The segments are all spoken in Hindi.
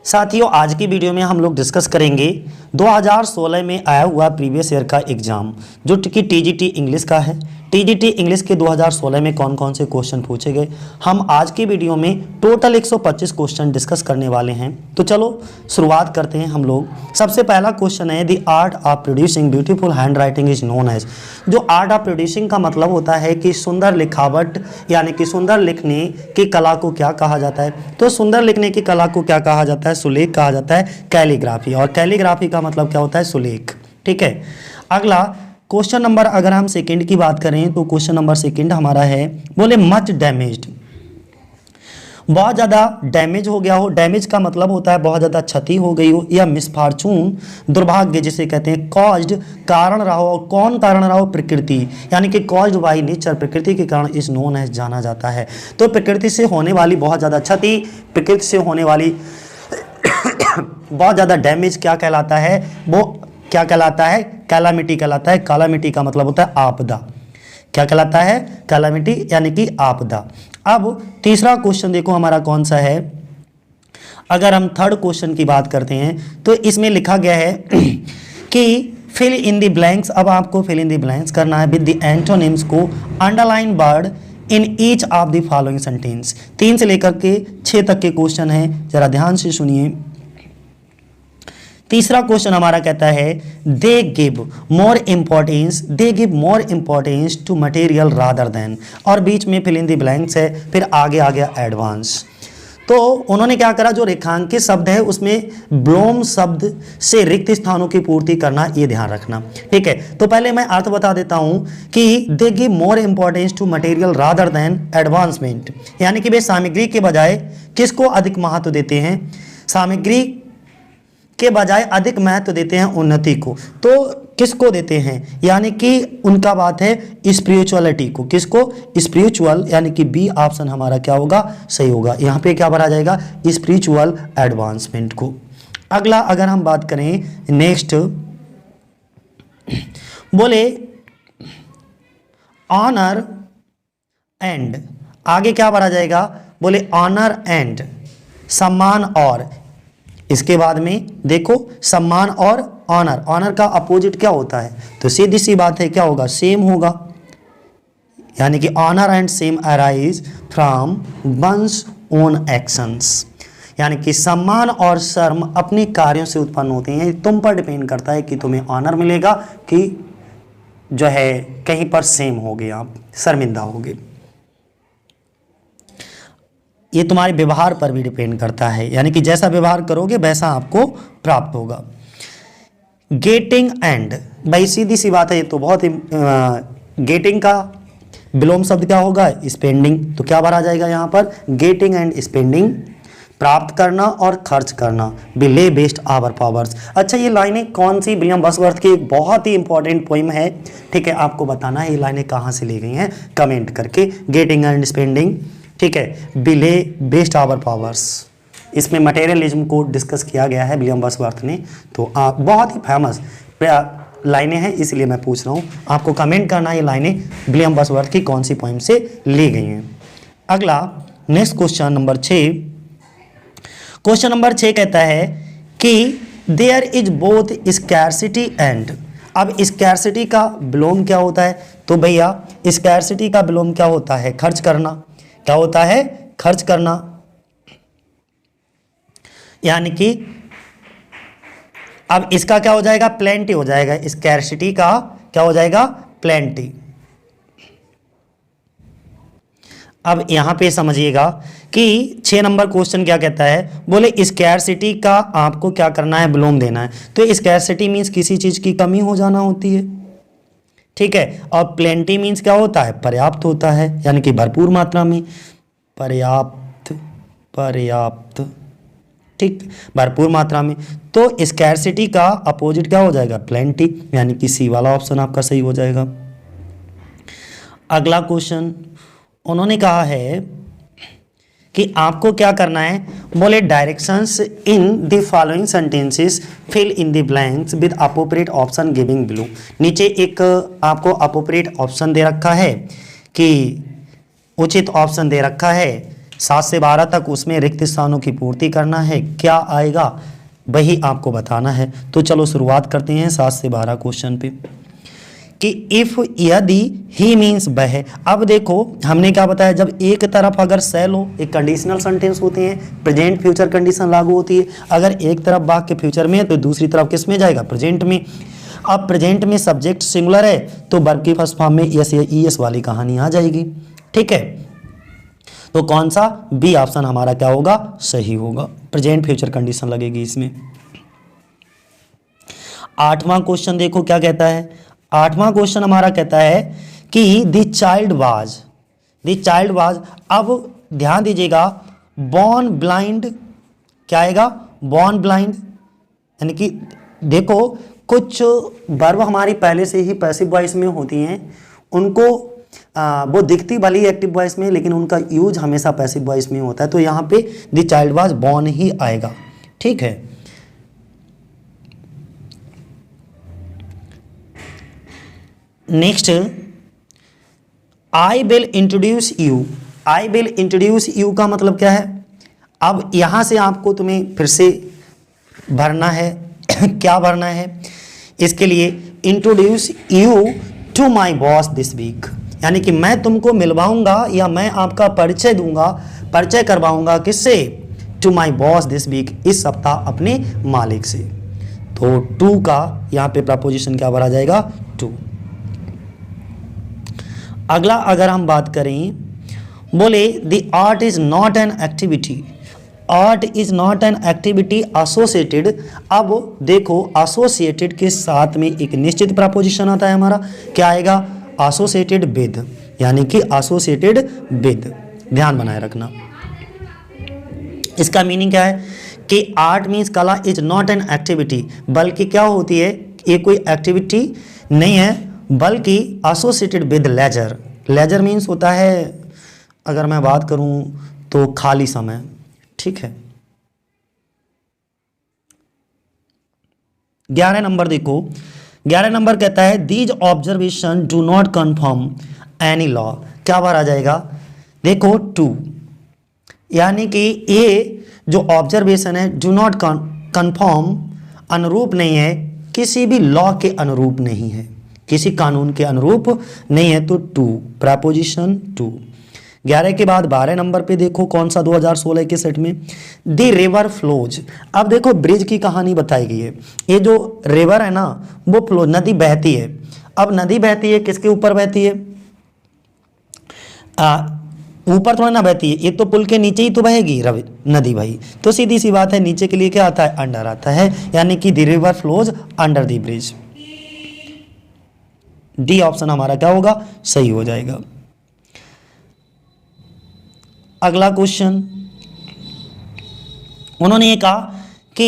साथियों, आज की वीडियो में हम लोग डिस्कस करेंगे 2016 में आया हुआ प्रीवियस ईयर का एग्जाम जो कि टीजीटी इंग्लिश का है। टीजीटी इंग्लिश के 2016 में कौन कौन से क्वेश्चन पूछे गए, हम आज की वीडियो में टोटल 125 क्वेश्चन डिस्कस करने वाले हैं। तो चलो शुरुआत करते हैं हम लोग। सबसे पहला क्वेश्चन है, the art of producing beautiful hand writing is known as. जो आर्ट ऑफ प्रोड्यूसिंग का मतलब होता है कि सुंदर लिखावट यानी कि सुंदर लिखने की कला को क्या कहा जाता है। तो सुंदर लिखने की कला को क्या कहा जाता है, सुलेख कहा जाता है, कैलीग्राफी। और कैलीग्राफी का मतलब क्या होता है, सुलेख। ठीक है। अगला क्वेश्चन नंबर, अगर हम सेकंड की बात करें तो क्वेश्चन नंबर सेकंड हमारा है, बोले मच डैमेज्ड, बहुत ज़्यादा डैमेज हो गया हो। डैमेज का मतलब होता है बहुत ज़्यादा क्षति हो गई हो, या मिसफॉर्चून, दुर्भाग्य जिसे कहते हैं। कॉज्ड, कारण रहा हो। कौन कारण रहा हो, प्रकृति, यानी कि कॉज्ड बाई नेचर, प्रकृति के कारण इस नोन एज जाना जाता है। तो प्रकृति से होने वाली बहुत ज़्यादा क्षति, प्रकृति से होने वाली बहुत ज़्यादा डैमेज क्या कहलाता है, वो क्या कहलाता है, कैलामिटी कहलाता है। कैलामिटी का मतलब होता है आपदा। क्या कहलाता है, कैलामिटी यानी कि आपदा। अब तीसरा क्वेश्चन देखो हमारा कौन सा है। अगर हम थर्ड क्वेश्चन की बात करते हैं तो इसमें लिखा गया है कि फिल इन द ब्लैंक्स। अब आपको फिल इन द ब्लैंक्स करना है विद द एंटोनिम्स को underline word in each of the following sentence. 3 से लेकर के 6 तक के क्वेश्चन हैं, जरा ध्यान से सुनिए। तीसरा क्वेश्चन हमारा कहता है, they give more importance to material rather than, और बीच में फिल इन द ब्लैंक्स है, फिर आगे आ गया एडवांस। तो उन्होंने क्या करा, जो रेखांकित शब्द है उसमें ब्लोम शब्द से रिक्त स्थानों की पूर्ति करना, ये ध्यान रखना। ठीक है। तो पहले मैं अर्थ बता देता हूं कि they give more importance to material rather than advancement, यानी कि वे सामग्री के बजाय किसको अधिक महत्व देते हैं, सामग्री के बजाय अधिक महत्व देते हैं उन्नति को। तो किसको देते हैं, यानी कि उनका बात है स्पिरिचुअलिटी को। किसको, स्पिरिचुअल, यानी कि बी ऑप्शन हमारा क्या होगा, सही होगा। यहाँ पे क्या भरा जाएगा, स्पिरिचुअल एडवांसमेंट को। अगला अगर हम बात करें नेक्स्ट, बोले ऑनर एंड, आगे क्या भरा जाएगा, बोले ऑनर एंड, सम्मान और। इसके बाद में देखो सम्मान और ऑनर, ऑनर का अपोजिट क्या होता है, तो सीधी सी बात है क्या होगा, सेम होगा। यानी कि honour and same arise from one's own actions, यानी कि सम्मान और शर्म अपने कार्यों से उत्पन्न होते हैं। तुम पर डिपेंड करता है कि तुम्हें ऑनर मिलेगा कि जो है कहीं पर सेम हो गए, आप शर्मिंदा हो गए। ये तुम्हारे व्यवहार पर भी डिपेंड करता है, यानी कि जैसा व्यवहार करोगे वैसा आपको प्राप्त होगा। गेटिंग एंड, भाई सीधी सी बात है, ये तो बहुत ही गेटिंग का विलोम शब्द क्या होगा, स्पेंडिंग। तो क्या भरा जाएगा यहाँ पर, गेटिंग एंड स्पेंडिंग, प्राप्त करना और खर्च करना, बिले बेस्ट आवर पावर्स। अच्छा, ये लाइनें कौन सी, विलियम वर्ड्सवर्थ की एक बहुत ही इंपॉर्टेंट पोइम है। ठीक है, आपको बताना है ये लाइनें कहाँ से ली गई हैं, कमेंट करके। गेटिंग एंड स्पेंडिंग, ठीक है, बिले बेस्ट आवर पावर्स, इसमें मटेरियलिज्म को डिस्कस किया गया है विलियम वर्ड्सवर्थ ने। तो आप बहुत ही फेमस लाइनें हैं, इसलिए मैं पूछ रहा हूँ आपको कमेंट करना ये लाइनें विलियम वर्ड्सवर्थ की कौन सी पोइम से ली गई हैं। अगला next question number 6, question number 6 कहता है कि there is both scarcity and. अब स्कैरसिटी का विलोम क्या होता है, तो भैया स्कैरसिटी का विलोम क्या होता है, खर्च करना। क्या होता है, खर्च करना, यानी कि अब इसका क्या हो जाएगा, प्लेंटी हो जाएगा। स्कैरसिटी का क्या हो जाएगा, प्लेंटी। अब यहां पे समझिएगा कि 6 नंबर क्वेश्चन क्या कहता है, बोले स्कैरसिटी का आपको क्या करना है, विलोम देना है। तो स्कैरसिटी मीन्स किसी चीज की कमी हो जाना होती है, ठीक है। और प्लेंटी मीन्स क्या होता है, पर्याप्त होता है, यानी कि भरपूर मात्रा में, पर्याप्त, ठीक, भरपूर मात्रा में। तो स्कैरसिटी का अपोजिट क्या हो जाएगा, प्लेंटी, यानी कि सी वाला ऑप्शन आपका सही हो जाएगा। अगला क्वेश्चन उन्होंने कहा है कि आपको क्या करना है, बोले directions in the following sentences, fill in the blanks with appropriate option giving below. नीचे एक आपको अप्रोप्रिएट ऑप्शन दे रखा है कि उचित ऑप्शन दे रखा है 7 से 12 तक उसमें रिक्त स्थानों की पूर्ति करना है, क्या आएगा वही आपको बताना है। तो चलो शुरुआत करते हैं 7 से 12 क्वेश्चन पे कि इफ यदि ही मीन्स वह। अब देखो हमने क्या बताया, जब एक तरफ अगर सेल हो, एक कंडीशनल सेंटेंस होते हैं, प्रेजेंट फ्यूचर कंडीशन लागू होती है। अगर एक तरफ वाक्य फ्यूचर में है तो दूसरी तरफ किस में जाएगा, प्रेजेंट में। अब प्रेजेंट में सब्जेक्ट सिंगुलर है तो वर्ब की फर्स्ट फॉर्म में एस या ईएस वाली कहानी आ जाएगी। ठीक है, तो कौन सा, बी ऑप्शन हमारा क्या होगा, सही होगा, प्रेजेंट फ्यूचर कंडीशन लगेगी इसमें। 8वां क्वेश्चन देखो क्या कहता है। 8वां क्वेश्चन हमारा कहता है कि द चाइल्ड वाज। अब ध्यान दीजिएगा, बॉर्न ब्लाइंड क्या आएगा, बॉर्न ब्लाइंड, यानी कि देखो कुछ वर्ब हमारी पहले से ही पैसिव वॉइस में होती हैं, उनको वो दिखती भली एक्टिव वॉइस में, लेकिन उनका यूज हमेशा पैसिव वॉइस में होता है। तो यहाँ पे द चाइल्ड वाज बॉर्न ही आएगा। ठीक है, next, I will introduce you. I will introduce you का मतलब क्या है। अब यहां से आपको तुम्हें फिर से भरना है क्या भरना है, इसके लिए introduce you to my boss this week, यानी कि मैं तुमको मिलवाऊंगा या मैं आपका परिचय दूंगा, परिचय करवाऊंगा किससे, to my boss this week, इस सप्ताह अपने मालिक से। तो टू का यहाँ पे प्रपोजिशन क्या भरा जाएगा, टू। अगला अगर हम बात करें, बोले the art is not an activity. Art is not an activity associated. अब देखो एसोसिएटेड के साथ में एक निश्चित प्रपोजिशन आता है हमारा, क्या आएगा, एसोसिएटेड विद, यानी कि एसोसिएटेड विद, ध्यान बनाए रखना। इसका मीनिंग क्या है कि आर्ट मीन्स कला इज नॉट एन एक्टिविटी, बल्कि क्या होती है, ये कोई एक्टिविटी नहीं है बल्कि associated with leisure. Leisure means होता है, अगर मैं बात करूं तो खाली समय। ठीक है, 11 नंबर देखो, 11 नंबर कहता है these observation do not confirm any law. क्या भरा जाएगा, देखो टू, यानी कि ये जो ऑब्जर्वेशन है डू नॉट कन्फर्म, अनुरूप नहीं है, किसी भी लॉ के अनुरूप नहीं है, किसी कानून के अनुरूप नहीं है, तो टू, प्रपोजिशन टू। 11 के बाद 12 नंबर पे देखो कौन सा 2016 के सेट में, द रिवर फ्लोज। अब देखो ब्रिज की कहानी बताई गई है, ये जो रिवर है ना वो फ्लो, नदी बहती है। अब नदी बहती है किसके ऊपर बहती है, ऊपर थोड़ा ना बहती है, ये तो पुल के नीचे ही तो बहेगी नदी भाई, तो सीधी सी बात है नीचे के लिए क्या आता है, अंडर आता है, यानी कि the river flows under the bridge. D option हमारा क्या होगा, सही हो जाएगा। अगला क्वेश्चन, उन्होंने ये कहा कि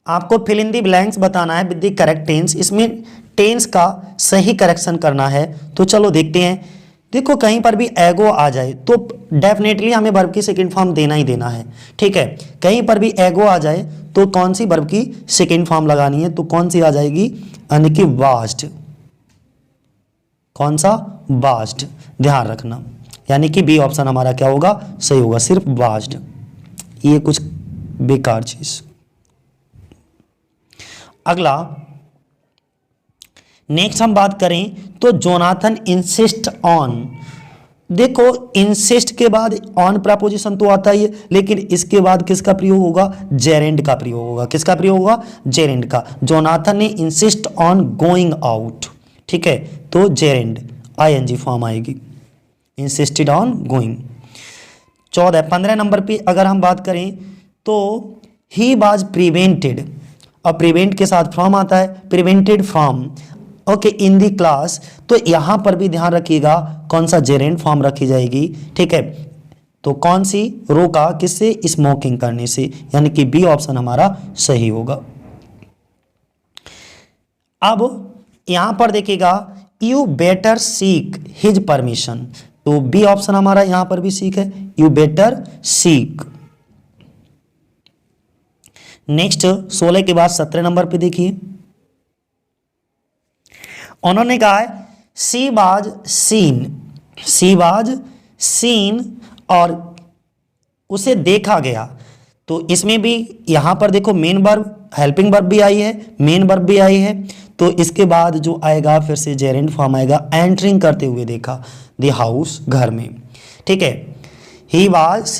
आपको फिल इन दी ब्लैंक्स बताना है विद द करेक्ट टेंस, इसमें टेंस का सही करेक्शन करना है। तो चलो देखते हैं, देखो कहीं पर भी एगो आ जाए तो डेफिनेटली हमें वर्ब की सेकंड फॉर्म देना ही देना है। ठीक है, कहीं पर भी एगो आ जाए तो कौन सी वर्ब की सेकंड फॉर्म लगानी है, तो कौन सी आ जाएगी, यानी कि वास्ट, कौन सा, वास्ट, ध्यान रखना, यानी कि बी ऑप्शन हमारा क्या होगा, सही होगा, सिर्फ वास्ट, ये कुछ बेकार चीज। अगला नेक्स्ट हम बात करें तो जोनाथन इंसिस्ट ऑन। देखो इंसिस्ट के बाद ऑन प्रपोजिशन तो आता ही है, लेकिन इसके बाद किसका प्रयोग होगा, जेरेंड का प्रयोग होगा। किसका प्रयोग होगा, जेरेंड का। जोनाथन ने इंसिस्ट ऑन गोइंग आउट, ठीक है, तो जेरेंड आईएनजी फॉर्म आएगी, इंसिस्टेड ऑन गोइंग। 15 नंबर पे अगर हम बात करें तो ही वाज प्रिवेंटेड, और प्रिवेंट के साथ फ्रॉम आता है, prevented from okay in the class, तो यहां पर भी ध्यान रखिएगा कौन सा जेरेंड फॉर्म रखी जाएगी। ठीक है, तो कौन सी, रोका किससे, स्मोकिंग करने से, यानी कि बी ऑप्शन हमारा सही होगा। अब यहां पर देखिएगा you better seek his permission, तो बी ऑप्शन हमारा यहां पर भी सीक है, यू बेटर सीक। नेक्स्ट 16 के बाद 17 नंबर पे देखिए, उन्होंने कहा है she was scene, she was scene, और उसे देखा गया। तो इसमें भी यहाँ पर देखो मेन वर्ब, हेल्पिंग वर्ब भी आई है, मेन वर्ब भी आई है। तो इसके बाद जो आएगा फिर से जेरेंड फॉर्म आएगा, एंटरिंग करते हुए देखा, द हाउस, घर में, ठीक है। She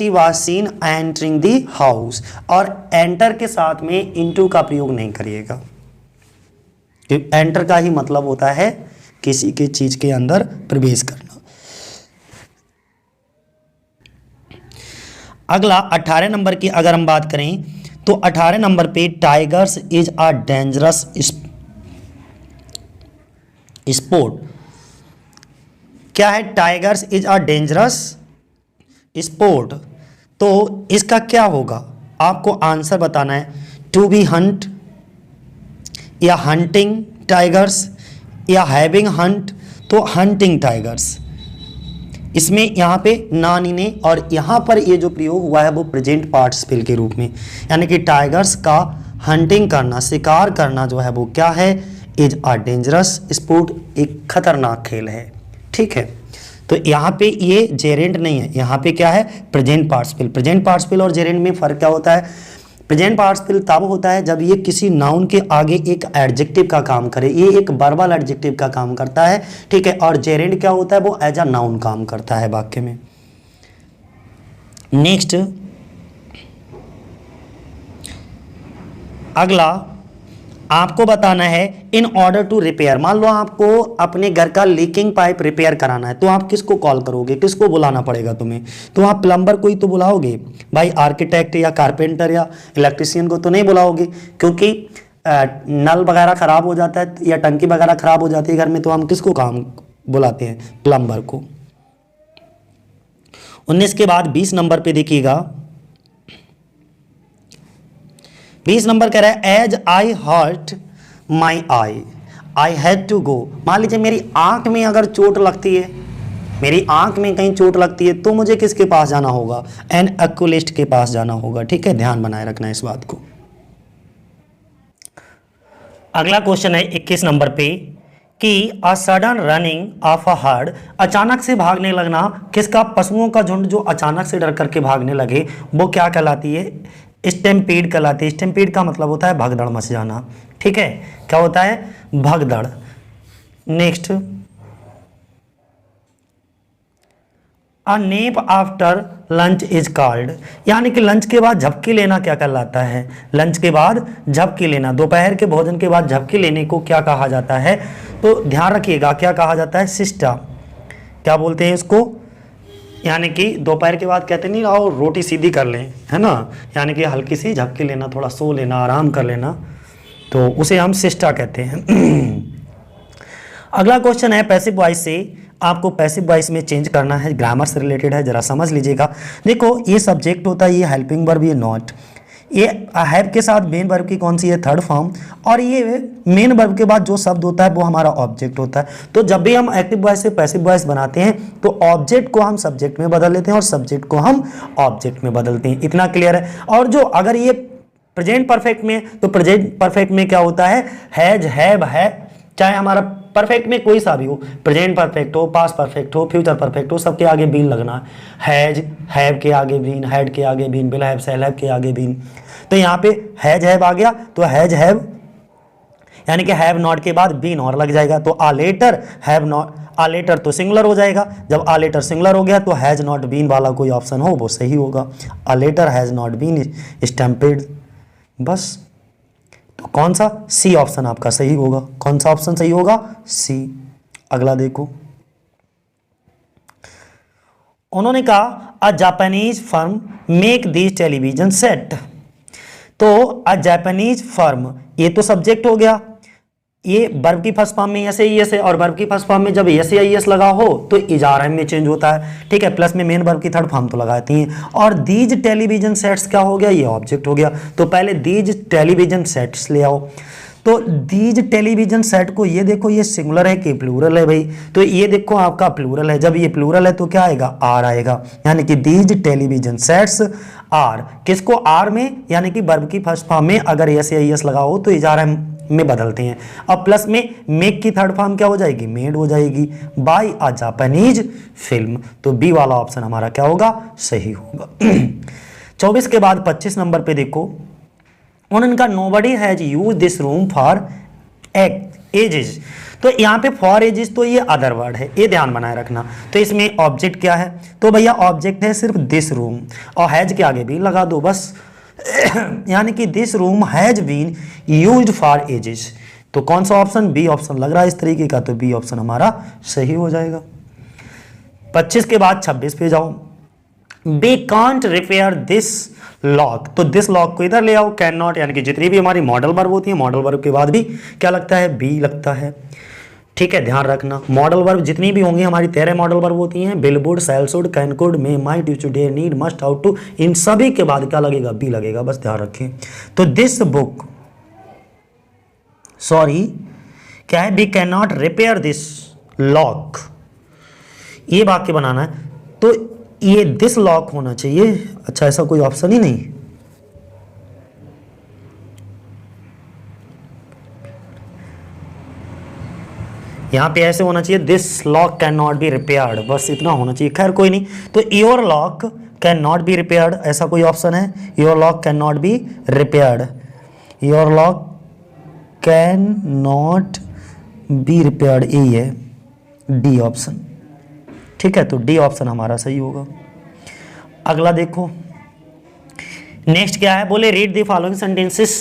was scene entering the house, और एंटर के साथ में इनटू का प्रयोग नहीं करिएगा, क्योंकि एंटर का ही मतलब होता है किसी के चीज के अंदर प्रवेश करना। अगला 18 नंबर की अगर हम बात करें तो 18 नंबर पे tigers is a dangerous sport. क्या है? Tigers is a dangerous sport. तो इसका क्या होगा, आपको आंसर बताना है। टू बी हंट, या हंटिंग टाइगर्स, या हैविंग हंट। तो हंटिंग टाइगर्स, इसमें यहाँ पे नानी ने, और यहाँ पर ये जो प्रयोग हुआ है वो प्रेजेंट पार्टिसिपल के रूप में, यानी कि टाइगर्स का हंटिंग करना, शिकार करना जो है वो क्या है? इज अ डेंजरस स्पोर्ट, एक खतरनाक खेल है, ठीक है। तो यहाँ पे ये जेरेंट नहीं है, यहाँ पे क्या है? Present participle. प्रेजेंट पार्टिसिपल और जेरेंट में फ़र्क क्या होता है? प्रेजेंट पार्टिसिपल तब होता है जब ये किसी नाउन के आगे एक एडजेक्टिव का काम करे, ये एक वर्बल एडजेक्टिव का काम करता है, ठीक है। और जेरेंट क्या होता है? वो एज अ नाउन काम करता है वाक्य में। नेक्स्ट, अगला आपको बताना है इन ऑर्डर टू रिपेयर। मान लो आपको अपने घर का लीकिंग पाइप रिपेयर कराना है, तो आप किसको कॉल करोगे, किसको बुलाना पड़ेगा तुम्हें? तो आप प्लम्बर को ही तो बुलाओगे भाई, आर्किटेक्ट या कारपेंटर या इलेक्ट्रिशियन को तो नहीं बुलाओगे, क्योंकि नल वगैरह खराब हो जाता है या टंकी वगैरह खराब हो जाती है घर में, तो हम किसको काम बुलाते हैं? प्लम्बर को। 19 के बाद 20 नंबर पे देखिएगा, 20 नंबर कह रहा है as I hurt my eye I had to. Go लीजिए मेरी आंख में अगर चोट लगती है, मेरी आंख में कहीं चोट लगती है, तो मुझे किसके पास जाना होगा? एन एक्युलिस्ट के पास जाना होगा, ठीक है। ध्यान बनाए रखना इस बात को। अगला क्वेश्चन है 21 नंबर पे कि a sudden running of a herd, अचानक से भागने लगना किसका? पशुओं का झुंड जो अचानक से डर करके भागने लगे, वो क्या कहलाती है? स्टैम्पीड कहलाती है। स्टैम्पीड का मतलब होता है भगदड़ मच जाना, ठीक है। क्या होता है? भगदड़। Next, a nap after lunch is called, यानी कि लंच के बाद झपकी लेना क्या कहलाता है? लंच के बाद झपकी लेना, दोपहर के भोजन के बाद झपकी लेने को क्या कहा जाता है? तो ध्यान रखिएगा, क्या कहा जाता है? सिस्टा। क्या बोलते हैं इसको? यानी कि दोपहर के बाद कहते नहीं आओ रोटी सीधी कर लें, है ना, यानी कि हल्की सी झपकी लेना, थोड़ा सो लेना, आराम कर लेना, तो उसे हम सिस्टा कहते हैं। अगला क्वेश्चन है पैसिव वॉइस से, आपको पैसिव वॉइस में चेंज करना है, ग्रामर से रिलेटेड है, जरा समझ लीजिएगा। देखो ये सब्जेक्ट होता है, ये हेल्पिंग वर्ब, ये नॉट, ये हैव के साथ मेन वर्ब की कौन सी है? थर्ड फॉर्म, और ये मेन वर्ब के बाद जो शब्द होता है वो हमारा ऑब्जेक्ट होता है। तो जब भी हम एक्टिव वॉइस से पैसिव वॉइस बनाते हैं तो ऑब्जेक्ट को हम सब्जेक्ट में बदल लेते हैं और सब्जेक्ट को हम ऑब्जेक्ट में बदलते हैं। इतना क्लियर है। और जो अगर ये प्रेजेंट परफेक्ट में, तो प्रेजेंट परफेक्ट में क्या होता है? हैज, हैव, है, चाहे हमारा परफेक्ट में कोई सा भी हो, प्रेजेंट परफेक्ट हो, पास्ट परफेक्ट हो, फ्यूचर परफेक्ट हो, सबके आगे बीन लगना है। हैज, हैव के आगे बीन, हैड के आगे been, will have, shall have के आगे बीन। तो यहाँ पे हैज हैव आ गया, तो हैज हैव यानी कि हैव नॉट के बाद बीन और लग जाएगा, तो a letter have not, a letter तो सिंगुलर हो जाएगा। जब आ लेटर सिंगुलर हो गया तो हैज नॉट बीन वाला कोई ऑप्शन हो वो सही होगा। A letter has not been stamped, बस। तो कौन सा? सी ऑप्शन आपका सही होगा। कौन सा ऑप्शन सही होगा? सी। अगला देखो, उन्होंने कहा a Japanese firm make this television set. तो अ जापानीज फर्म, ये तो सब्जेक्ट हो गया, ये वर्ब की फर्स्ट फॉर्म में यस है, और वर्ब की फर्स्ट फॉर्म में जब यस या यस लगा हो तो इजारा में चेंज होता है, ठीक है। प्लस में मेन वर्ब की थर्ड फॉर्म तो लगाती हैं। और दीज टेलीविजन सेट्स क्या हो गया? ये ऑब्जेक्ट हो गया। तो पहले दीज टेलीविजन सेट्स ले आओ। तो दीज टेलीविजन सेट को ये देखो, ये सिंगुलर है कि प्लूरल है भाई? तो ये देखो आपका प्लूरल है, जब ये प्लूरल है तो क्या आएगा? आर आएगा, यानी कि दीज टेलीविजन सेट्स आर, किसको आर में, यानी कि वर्ब की फर्स्ट फॉर्म में अगर एस या एस लगा हो तो इजारा में बदलते हैं। अब प्लस में मेक की थर्ड फॉर्म क्या हो जाएगी, मेड हो जाएगी, बाय अ जापानीज फिल्म। तो बी वाला ऑप्शन हमारा क्या होगा, सही होगा। 24 के बाद 25 नंबर पे देखो, उनका nobody has use this room for ages. तो यहाँ पे फॉर एजेस तो ये अदर वर्ड है, ये ध्यान बनाए रखना। तो इसमें ऑब्जेक्ट क्या है, तो भैया ऑब्जेक्ट है सिर्फ दिस रूम, और हैज के आगे भी लगा दो बस। यानी कि this room has been used for ages. तो कौन सा ऑप्शन, बी ऑप्शन लग रहा है इस तरीके का, तो बी ऑप्शन हमारा सही हो जाएगा। 25 के बाद 26 पे जाओ, we can't repair this lock. तो दिस लॉक को इधर ले आओ, कैन नॉट, यानी कि जितनी भी हमारी मॉडल वर्ब होती है, मॉडल वर्ब के बाद भी क्या लगता है, बी लगता है। ठीक है, ध्यान रखना, मॉडल वर्ब जितनी भी होंगी हमारी 13 मॉडल वर्ब होती हैं, will would, shall should, can could, may might, used to, dare, need, must, ought to, इन सभी के बाद क्या लगेगा, बी लगेगा, बस ध्यान रखें। तो दिस बुक, सॉरी क्या है, we can not repair this lock, ये वाक्य बनाना है। तो ये दिस लॉक होना चाहिए। अच्छा, ऐसा कोई ऑप्शन ही नहीं, यहां पे ऐसे होना चाहिए, this lock can not be repaired, बस इतना होना चाहिए। खैर कोई नहीं। तो your lock can not be repaired, ऐसा कोई ऑप्शन है, your lock can not be repaired, your lock can not be repaired, यही है डी ऑप्शन। ठीक है, तो डी ऑप्शन हमारा सही होगा। अगला देखो, नेक्स्ट क्या है, बोले read the following sentences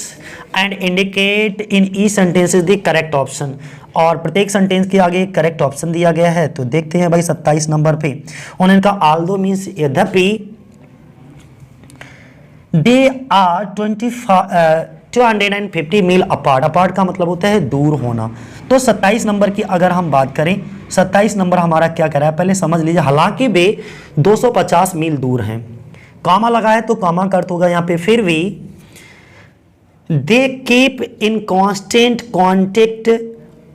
and indicate in E sentences the correct option. और प्रत्येक सेंटेंस के आगे एक करेक्ट ऑप्शन दिया गया है। तो देखते हैं भाई 27 नंबर पे, उन्होंने कहा आल्दो मीन्स यद्यपि, they are 250 mile apart, apart का मतलब होता है दूर होना। तो 27 नंबर की अगर हम बात करें, 27 नंबर हमारा क्या कह रहा है, पहले समझ लीजिए, हालांकि वे 250 मील दूर हैं, कॉमा लगा है तो कॉमा का अर्थ होगा यहाँ पे, फिर भी they keep in constant contact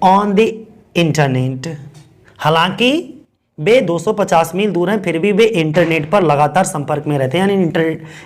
on the internet, हालांकि वे 250 मील दूर हैं फिर भी वे इंटरनेट पर लगातार संपर्क में रहते हैं, यानी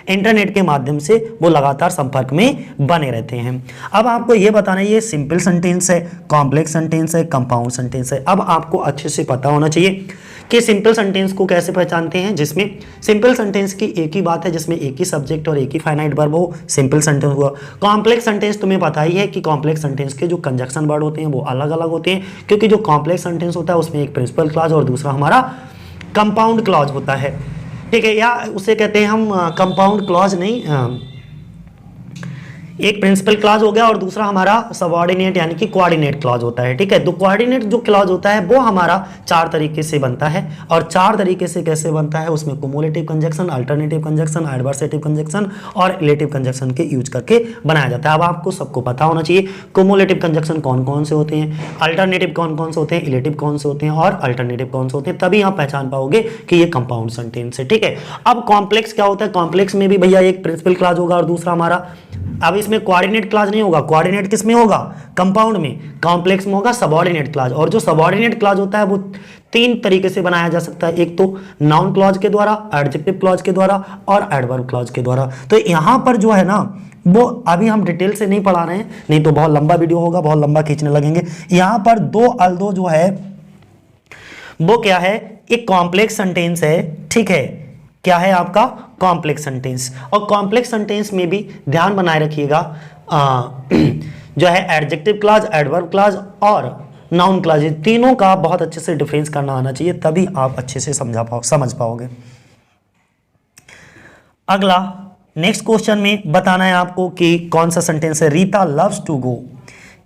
इंटरनेट के माध्यम से वो लगातार संपर्क में बने रहते हैं। अब आपको ये बताना है, ये सिंपल सेंटेंस है, कॉम्प्लेक्स सेंटेंस है, कंपाउंड सेंटेंस है। अब आपको अच्छे से पता होना चाहिए कि सिंपल सेंटेंस को कैसे पहचानते हैं, जिसमें सिंपल सेंटेंस की एक ही बात है, जिसमें एक ही सब्जेक्ट और एक ही फाइनाइट वर्ब हो, सिंपल सेंटेंस हुआ। कॉम्प्लेक्स सेंटेंस तुम्हें पता ही है कि कॉम्प्लेक्स सेंटेंस के जो कंजक्शन वर्ड होते हैं वो अलग अलग होते हैं, क्योंकि जो कॉम्प्लेक्स सेंटेंस होता है उसमें एक प्रिंसिपल क्लॉज और दूसरा हमारा कंपाउंड क्लॉज होता है। ठीक है, या उसे कहते हैं हम कंपाउंड क्लॉज नहीं, एक प्रिंसिपल क्लॉज हो गया और दूसरा हमारा सबऑर्डिनेट यानी कि कोऑर्डिनेट क्लॉज होता है। ठीक है, तो कोऑर्डिनेट जो क्लॉज होता है वो हमारा 4 तरीके से बनता है, और 4 तरीके से कैसे बनता है, उसमें cumulative conjunction, alternative conjunction, adversative conjunction और रिलेटिव कंजक्शन के यूज करके बनाया जाता है। अब आपको सबको पता होना चाहिए कुमुलेटिव कंजक्शन कौन कौन से होते हैं, अल्टरनेटिव कौन कौन से होते हैं, रिलेटिव कौन से होते हैं और अल्टरनेटिव कौन से होते हैं, तभी आप पहचान पाओगे कि ये कंपाउंड सेंटेंस है। ठीक है, अब कॉम्प्लेक्स क्या होता है, कॉम्प्लेक्स में भी भैया एक प्रिंसिपल क्लॉज होगा और दूसरा हमारा, अब इसमें कोऑर्डिनेट क्लॉज नहीं होगा, कोऑर्डिनेट किस में होगा, कंपाउंड में, कॉम्प्लेक्स में होगा सबऑर्डिनेट क्लॉज। और जो सबऑर्डिनेट क्लॉज होता है वो 3 तरीके से बनाया जा सकता है, एक तो नाउन क्लॉज के द्वारा, एडजेक्टिव क्लॉज के द्वारा और एडवर्ब क्लॉज के द्वारा। तो यहां पर जो है ना वो अभी हम डिटेल से नहीं पढ़ा रहे हैं, नहीं तो बहुत लंबा वीडियो होगा, बहुत लंबा खींचने लगेंगे। यहां पर दो जो है वो क्या है, एक कॉम्प्लेक्स सेंटेंस है। ठीक है, क्या है आपका कॉम्प्लेक्स सेंटेंस, और कॉम्प्लेक्स सेंटेंस में भी ध्यान बनाए रखिएगा जो है एडजेक्टिव क्लॉज, एडवर्ब क्लॉज और नाउन क्लॉज, तीनों का बहुत अच्छे से डिफरेंस करना आना चाहिए, तभी आप अच्छे से समझ पाओगे। अगला नेक्स्ट क्वेश्चन में बताना है आपको कि कौन सा सेंटेंस है, रीता लव्स टू गो,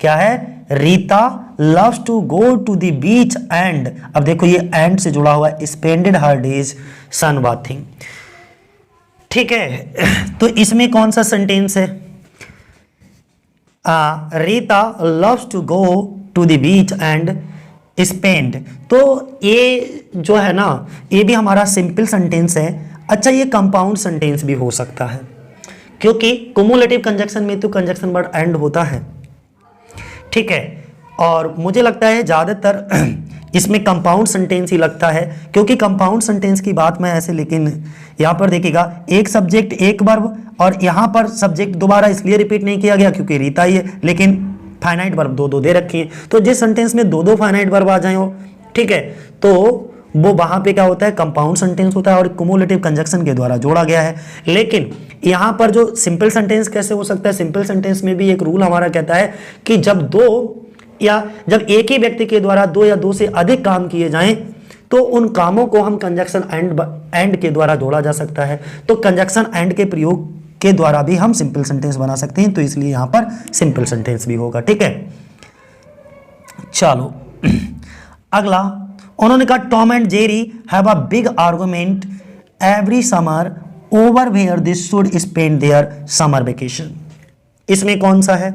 क्या है, Rita loves to go to the beach and, अब देखो ये एंड से जुड़ा हुआ है, spended her days sunbathing. ठीक है, तो इसमें कौन सा सेंटेंस है, Rita loves to go to the beach and spend. तो ये जो है ना ये भी हमारा सिंपल सेंटेंस है। अच्छा, ये कंपाउंड सेंटेंस भी हो सकता है, क्योंकि कुमुलेटिव कंजक्शन में तो कंजक्शन वर्ड एंड होता है। ठीक है, और मुझे लगता है ज़्यादातर इसमें कंपाउंड सेंटेंस ही लगता है, क्योंकि कंपाउंड सेंटेंस की बात मैं ऐसे, लेकिन यहाँ पर देखिएगा एक सब्जेक्ट एक वर्ब, और यहाँ पर सब्जेक्ट दोबारा इसलिए रिपीट नहीं किया गया क्योंकि रीता ही है, लेकिन फाइनाइट वर्ब दो दो दे रखी है, तो जिस सेंटेंस में दो दो फाइनाइट वर्ब आ जाए हो, ठीक है, तो वो वहां पे क्या होता है, कंपाउंड सेंटेंस होता है और क्युमुलेटिव कंजक्शन के द्वारा जोड़ा गया है। लेकिन यहाँ पर जो सिंपल सेंटेंस कैसे हो सकता है, सिंपल सेंटेंस में भी एक रूल हमारा कहता है कि जब जब एक ही व्यक्ति के द्वारा दो या दो से अधिक काम किए जाएं तो उन कामों को हम कंजक्शन एंड के द्वारा जोड़ा जा सकता है। तो कंजक्शन एंड के प्रयोग के द्वारा भी हम सिंपल सेंटेंस बना सकते हैं, तो इसलिए यहां पर सिंपल सेंटेंस भी होगा। ठीक है, चलो अगला उन्होंने कहा Tom and Jerry have a big argument every summer over where they should spend their summer vacation. इसमें कौन सा है,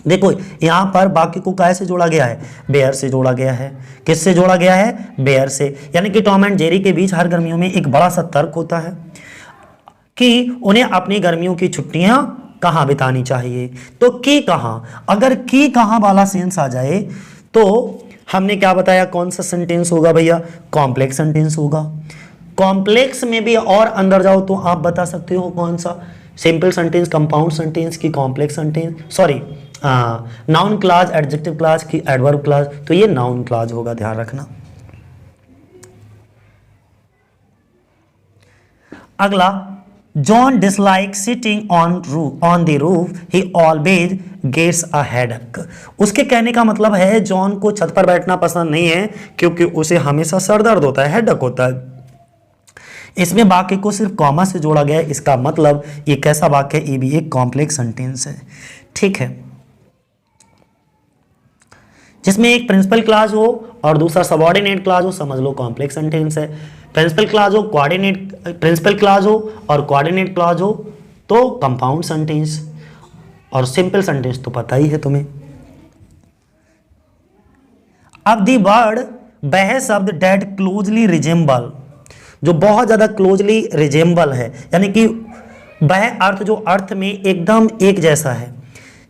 देखो यहां पर वाक्य को कैसे जोड़ा गया है, बेयर से जोड़ा गया है। किससे जोड़ा गया है, बेयर से। यानी कि टॉम एंड जेरी के बीच हर गर्मियों में एक बड़ा सा तर्क होता है कि उन्हें अपनी गर्मियों की छुट्टियां कहां बितानी चाहिए। तो की कहां, अगर की कहां वाला सेंस आ जाए तो हमने क्या बताया, कौन सा सेंटेंस होगा भैया, कॉम्प्लेक्स सेंटेंस होगा। कॉम्प्लेक्स में भी और अंदर जाओ तो आप बता सकते हो कौन सा, सिंपल सेंटेंस, कंपाउंड सेंटेंस की complex sentence, sorry noun clause, adjective clause की एडवर्ब क्लास, तो ये नाउन क्लास होगा, ध्यान रखना। अगला, John dislike sitting on the roof, he always gets a headache. उसके कहने का मतलब है जॉन को छत पर बैठना पसंद नहीं है क्योंकि उसे हमेशा सर दर्द होता है, हेडेक होता है। इसमें वाक्य को सिर्फ कॉमा से जोड़ा गया है, इसका मतलब ये कैसा वाक्य है, ये भी एक कॉम्प्लेक्स सेंटेंस है। ठीक है, जिसमें एक प्रिंसिपल क्लास हो और दूसरा सबऑर्डिनेट क्लास हो, समझ लो कॉम्प्लेक्स सेंटेंस है। प्रिंसिपल क्लास हो, प्रिंसिपल क्लास हो और कोऑर्डिनेट क्लास हो तो कंपाउंड सेंटेंस, और सिंपल सेंटेंस तो पता ही है तुम्हें। अब दी वर्ड, वह शब्द डेट क्लोजली रिजेंबल, जो बहुत ज्यादा क्लोजली रिजेंबल है, यानी कि वह अर्थ जो अर्थ में एकदम एक जैसा है,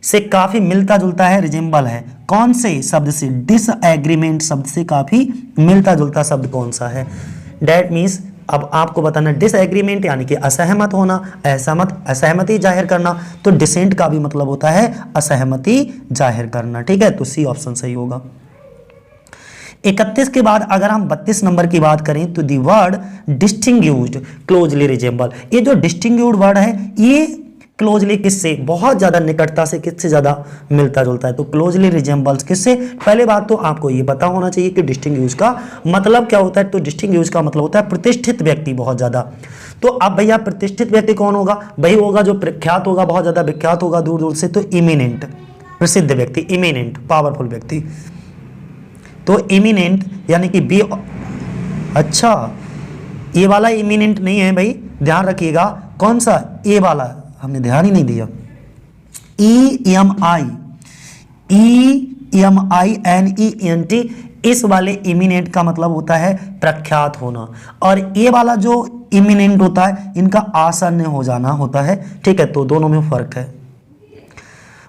से काफी मिलता जुलता है, रिजेंबल है। कौन से शब्द से, डिसएग्रीमेंट शब्द से काफी मिलता जुलता शब्द कौन सा है। डेट मीन्स, अब आपको बताना, डिसएग्रीमेंट यानी कि असहमत होना, असहमति जाहिर करना, तो डिसेंट का भी मतलब होता है असहमति जाहिर करना। ठीक है, तो सी ऑप्शन सही होगा। 31 के बाद अगर हम 32 नंबर की बात करें तो दी वर्ड डिस्टिंग्यूज्ड क्लोजली रिजेंबल, ये जो डिस्टिंग्यूज्ड वर्ड है ये क्लोजली किससे, बहुत ज्यादा निकटता से किससे ज्यादा मिलता जुलता है, तो क्लोजली रिजेंबल्स किससे। पहले बात तो आपको ये पता होना चाहिए कि डिस्टिंग्यूज का मतलब क्या होता है, तो डिस्टिंग्यूज का मतलब होता है प्रतिष्ठित व्यक्ति बहुत ज्यादा। तो अब भैया प्रतिष्ठित व्यक्ति कौन होगा, वही होगा जो प्रख्यात होगा, बहुत ज्यादा विख्यात होगा दूर दूर से, तो इमिनेंट, प्रसिद्ध व्यक्ति, इमिनेंट पावरफुल व्यक्ति। तो इमिनेंट यानी कि बी, अच्छा ये वाला इमिनेंट नहीं है भाई, ध्यान रखिएगा, कौन सा, ए वाला, हमने ध्यान ही नहीं दिया। EMINENT, इस वाले इमिनेंट का मतलब होता है प्रख्यात होना, और ये वाला जो इमिनेंट होता है इनका आसन्न हो जाना होता है। ठीक है, तो दोनों में फर्क है।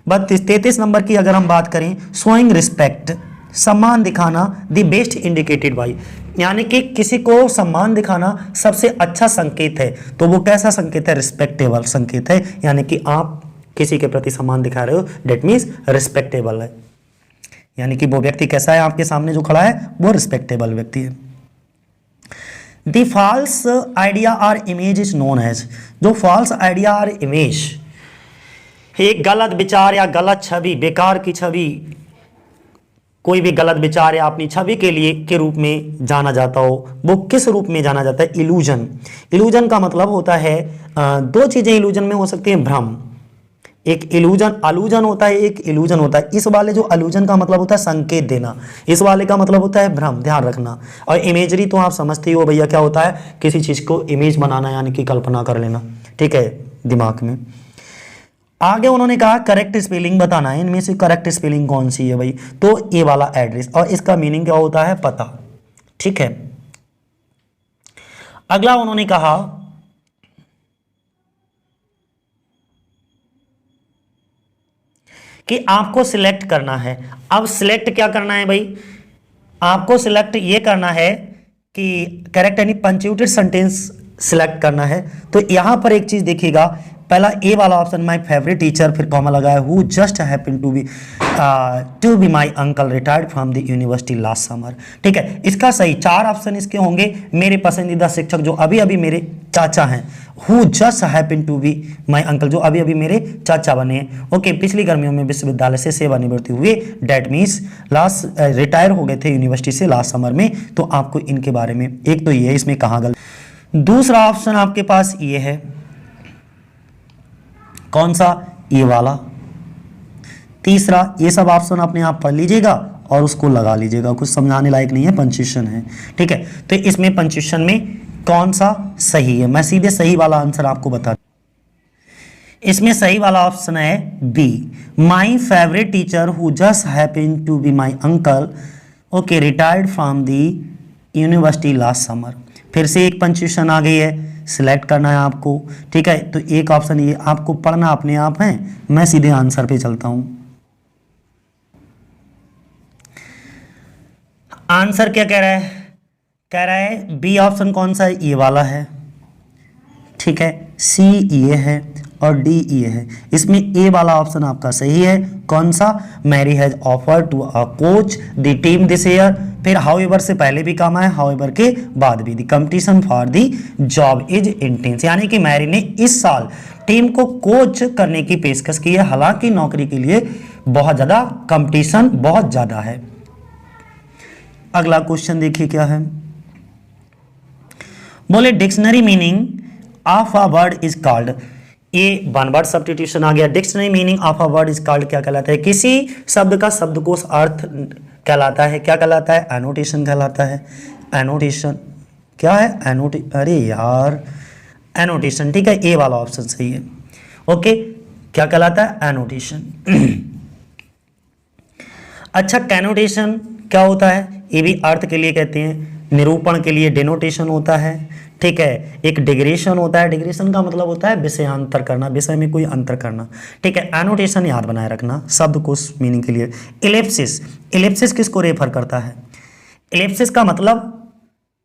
33 नंबर की अगर हम बात करें, शोइंग रिस्पेक्ट, सम्मान दिखाना, द बेस्ट इंडिकेटेड बाई, यानी कि किसी को सम्मान दिखाना सबसे अच्छा संकेत है, तो वो कैसा संकेत है, रिस्पेक्टेबल संकेत है, यानी कि आप किसी के प्रति सम्मान दिखा रहे हो, डेट मीन्स रिस्पेक्टेबल है, यानी कि वो व्यक्ति कैसा है, आपके सामने जो खड़ा है वो रिस्पेक्टेबल व्यक्ति है। द फॉल्स आइडिया और इमेज इज नोन एज, जो फॉल्स आइडिया और इमेज, एक गलत विचार या गलत छवि, बेकार की छवि, कोई भी गलत विचार या अपनी छवि के रूप में जाना जाता हो, वो किस रूप में जाना जाता है, इल्यूजन। इल्यूजन का मतलब होता है दो चीजें इल्यूजन में हो सकती हैं, भ्रम, एक इल्यूजन अलूजन होता है, एक इल्यूजन होता है। इस वाले जो अलूजन का मतलब होता है संकेत देना, इस वाले का मतलब होता है भ्रम, ध्यान रखना। और इमेजरी तो आप समझते ही हो भैया क्या होता है, किसी चीज को इमेज बनाना यानी कि कल्पना कर लेना, ठीक है, दिमाग में। आगे उन्होंने कहा करेक्ट स्पेलिंग बताना है, इनमें से करेक्ट स्पेलिंग कौन सी है भाई, तो ये वाला एड्रेस, और इसका मीनिंग क्या होता है, पता। ठीक है, अगला उन्होंने कहा कि आपको सिलेक्ट करना है। अब सिलेक्ट क्या करना है भाई, आपको सिलेक्ट ये करना है कि करेक्ट यानी पंक्चुएटेड सेंटेंस सिलेक्ट करना है। तो यहाँ पर एक चीज देखिएगा, पहला ए वाला ऑप्शन माय फेवरेट टीचर, फिर कॉमा लगाया who just happen to be my uncle retired from the university last summer. ठीक है, इसका सही 4 ऑप्शन इसके होंगे। मेरे पसंदीदा शिक्षक जो अभी अभी मेरे चाचा हैं, who just happen to be my uncle, जो अभी अभी मेरे चाचा बने हैं। ओके, पिछली गर्मियों में विश्वविद्यालय से सेवानिवृत्ति हुए, डेट मीन्स लास्ट रिटायर हो गए थे यूनिवर्सिटी से लास्ट समर में। तो आपको इनके बारे में, एक तो ये इसमें कहाँ गलत। दूसरा ऑप्शन आपके पास ये है, कौन सा, ये वाला। तीसरा, ये सब ऑप्शन अपने आप पढ़ लीजिएगा और उसको लगा लीजिएगा, कुछ समझाने लायक नहीं है, पंक्चुएशन है। ठीक है, तो इसमें पंक्चुएशन में कौन सा सही है, मैं सीधे सही वाला आंसर आपको बता। इसमें सही वाला ऑप्शन है B, my favourite teacher who just happen to be my uncle, okay, retired from the university last summer. फिर से एक पंक्चुएशन आ गई है, सिलेक्ट करना है आपको। ठीक है, तो एक ऑप्शन ये आपको पढ़ना अपने आप है, मैं सीधे आंसर पे चलता हूं। आंसर क्या कह रहा है, कह रहा है बी ऑप्शन कौन सा है, ये वाला है। ठीक है, सी ये है और डी ये है। इसमें ए वाला ऑप्शन आपका सही है, कौन सा, Mary has offer to a coach the team this year. फिर हाउएवर से पहले भी काम है, हाउएवर के बाद भी, the competition for the job is intense, यानी कि मैरी ने इस साल टीम को कोच करने की पेशकश की है, हालांकि नौकरी के लिए बहुत ज्यादा कंपटीशन बहुत ज्यादा है। अगला क्वेश्चन देखिए क्या है, बोले dictionary meaning of a word is called, ये वन वर्ड सब्स्टिट्यूशन आ गया। Dictionary meaning of a word is called क्या कहलाता है, किसी शब्द का शब्दकोश अर्थ कहलाता है, क्या कहलाता है, एनोटेशन कहलाता है। एनोटेशन क्या है, अरे यार एनोटेशन। ठीक है, ए वाला ऑप्शन सही है। ओके, क्या कहलाता है, एनोटेशन। अच्छा, कैनोटेशन क्या होता है, ये भी अर्थ के लिए कहते हैं, निरूपण के लिए डेनोटेशन होता है। ठीक है, एक डिग्रेशन होता है, डिग्रेशन का मतलब होता है विषयांतर करना, विषय में कोई अंतर करना। ठीक है, एनोटेशन याद बनाए रखना शब्द को मीनिंग के लिए। इलिप्सिस, इलिप्सिस किसको रेफर करता है, इलिप्सिस का मतलब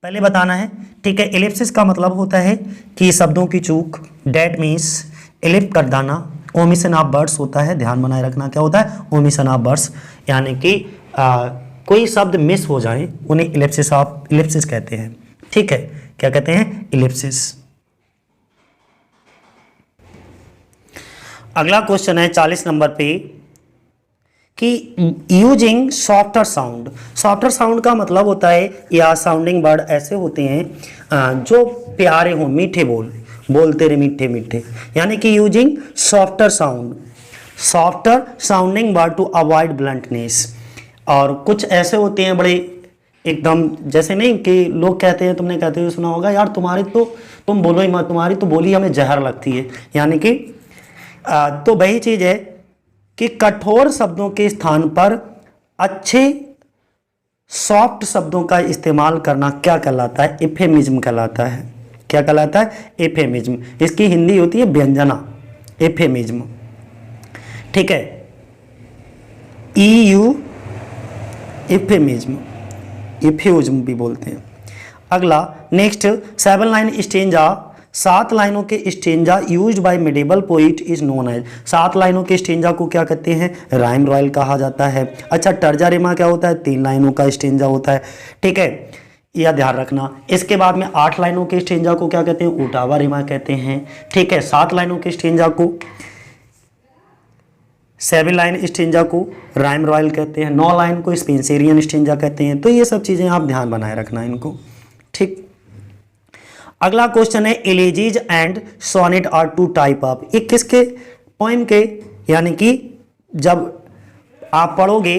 पहले बताना है। ठीक है, इलिप्सिस का मतलब होता है कि शब्दों की चूक, डेट मीन्स इलिप कर देना, ओमिशन ऑफ वर्ड्स होता है, ध्यान बनाए रखना क्या होता है, ओमिशन ऑफ वर्ड्स, यानी कि कोई शब्द मिस हो जाए उन्हें इलिप्सिस कहते हैं। ठीक है, क्या कहते हैं, इलिप्सिस। अगला क्वेश्चन है 40 नंबर पे कि using softer sound, softer sound का मतलब होता है या साउंडिंग वर्ड ऐसे होते हैं जो प्यारे हों, मीठे बोलते रहे मीठे मीठे, यानी कि using softer sound, softer sounding word to avoid bluntness. और कुछ ऐसे होते हैं बड़े एकदम, जैसे नहीं कि लोग कहते हैं, तुमने कहते हुए सुना होगा, यार तुम्हारी तो, तुम बोलो ही मत, तुम्हारी तो बोली हमें जहर लगती है, यानी कि तो वही चीज़ है कि कठोर शब्दों के स्थान पर अच्छे सॉफ्ट शब्दों का इस्तेमाल करना क्या कहलाता है, इफेमिज्म कहलाता है। क्या कहलाता है, इफेमिज्म। इसकी हिंदी होती है व्यंजना, इफेमिज्म। ठीक है, EU इफेमिज्म, इफ्यूज्म भी बोलते हैं। अगला नेक्स्ट 7 लाइन स्टेंजा, 7 लाइनों के stanza used by medieval poet is known as, 7 लाइनों के स्टेंजा को क्या कहते हैं, राइम रॉयल कहा जाता है। अच्छा, टर्जा रिमा क्या होता है, 3 लाइनों का स्टेंजा होता है। ठीक है, यह ध्यान रखना। इसके बाद में 8 लाइनों के स्टेंजा को क्या कहते हैं, ओटावा रिमा कहते हैं। ठीक है, 7 लाइनों के स्टेंजा को, 7 लाइन स्टेंजा को राइम रॉयल कहते हैं, 9 लाइन को स्पेंसेरियन स्टेंजा कहते हैं। तो ये सब चीज़ें आप ध्यान बनाए रखना इनको। ठीक, अगला क्वेश्चन है elegies and sonnet are 2 type of, ये किसके, पोएम के, यानी कि जब आप पढ़ोगे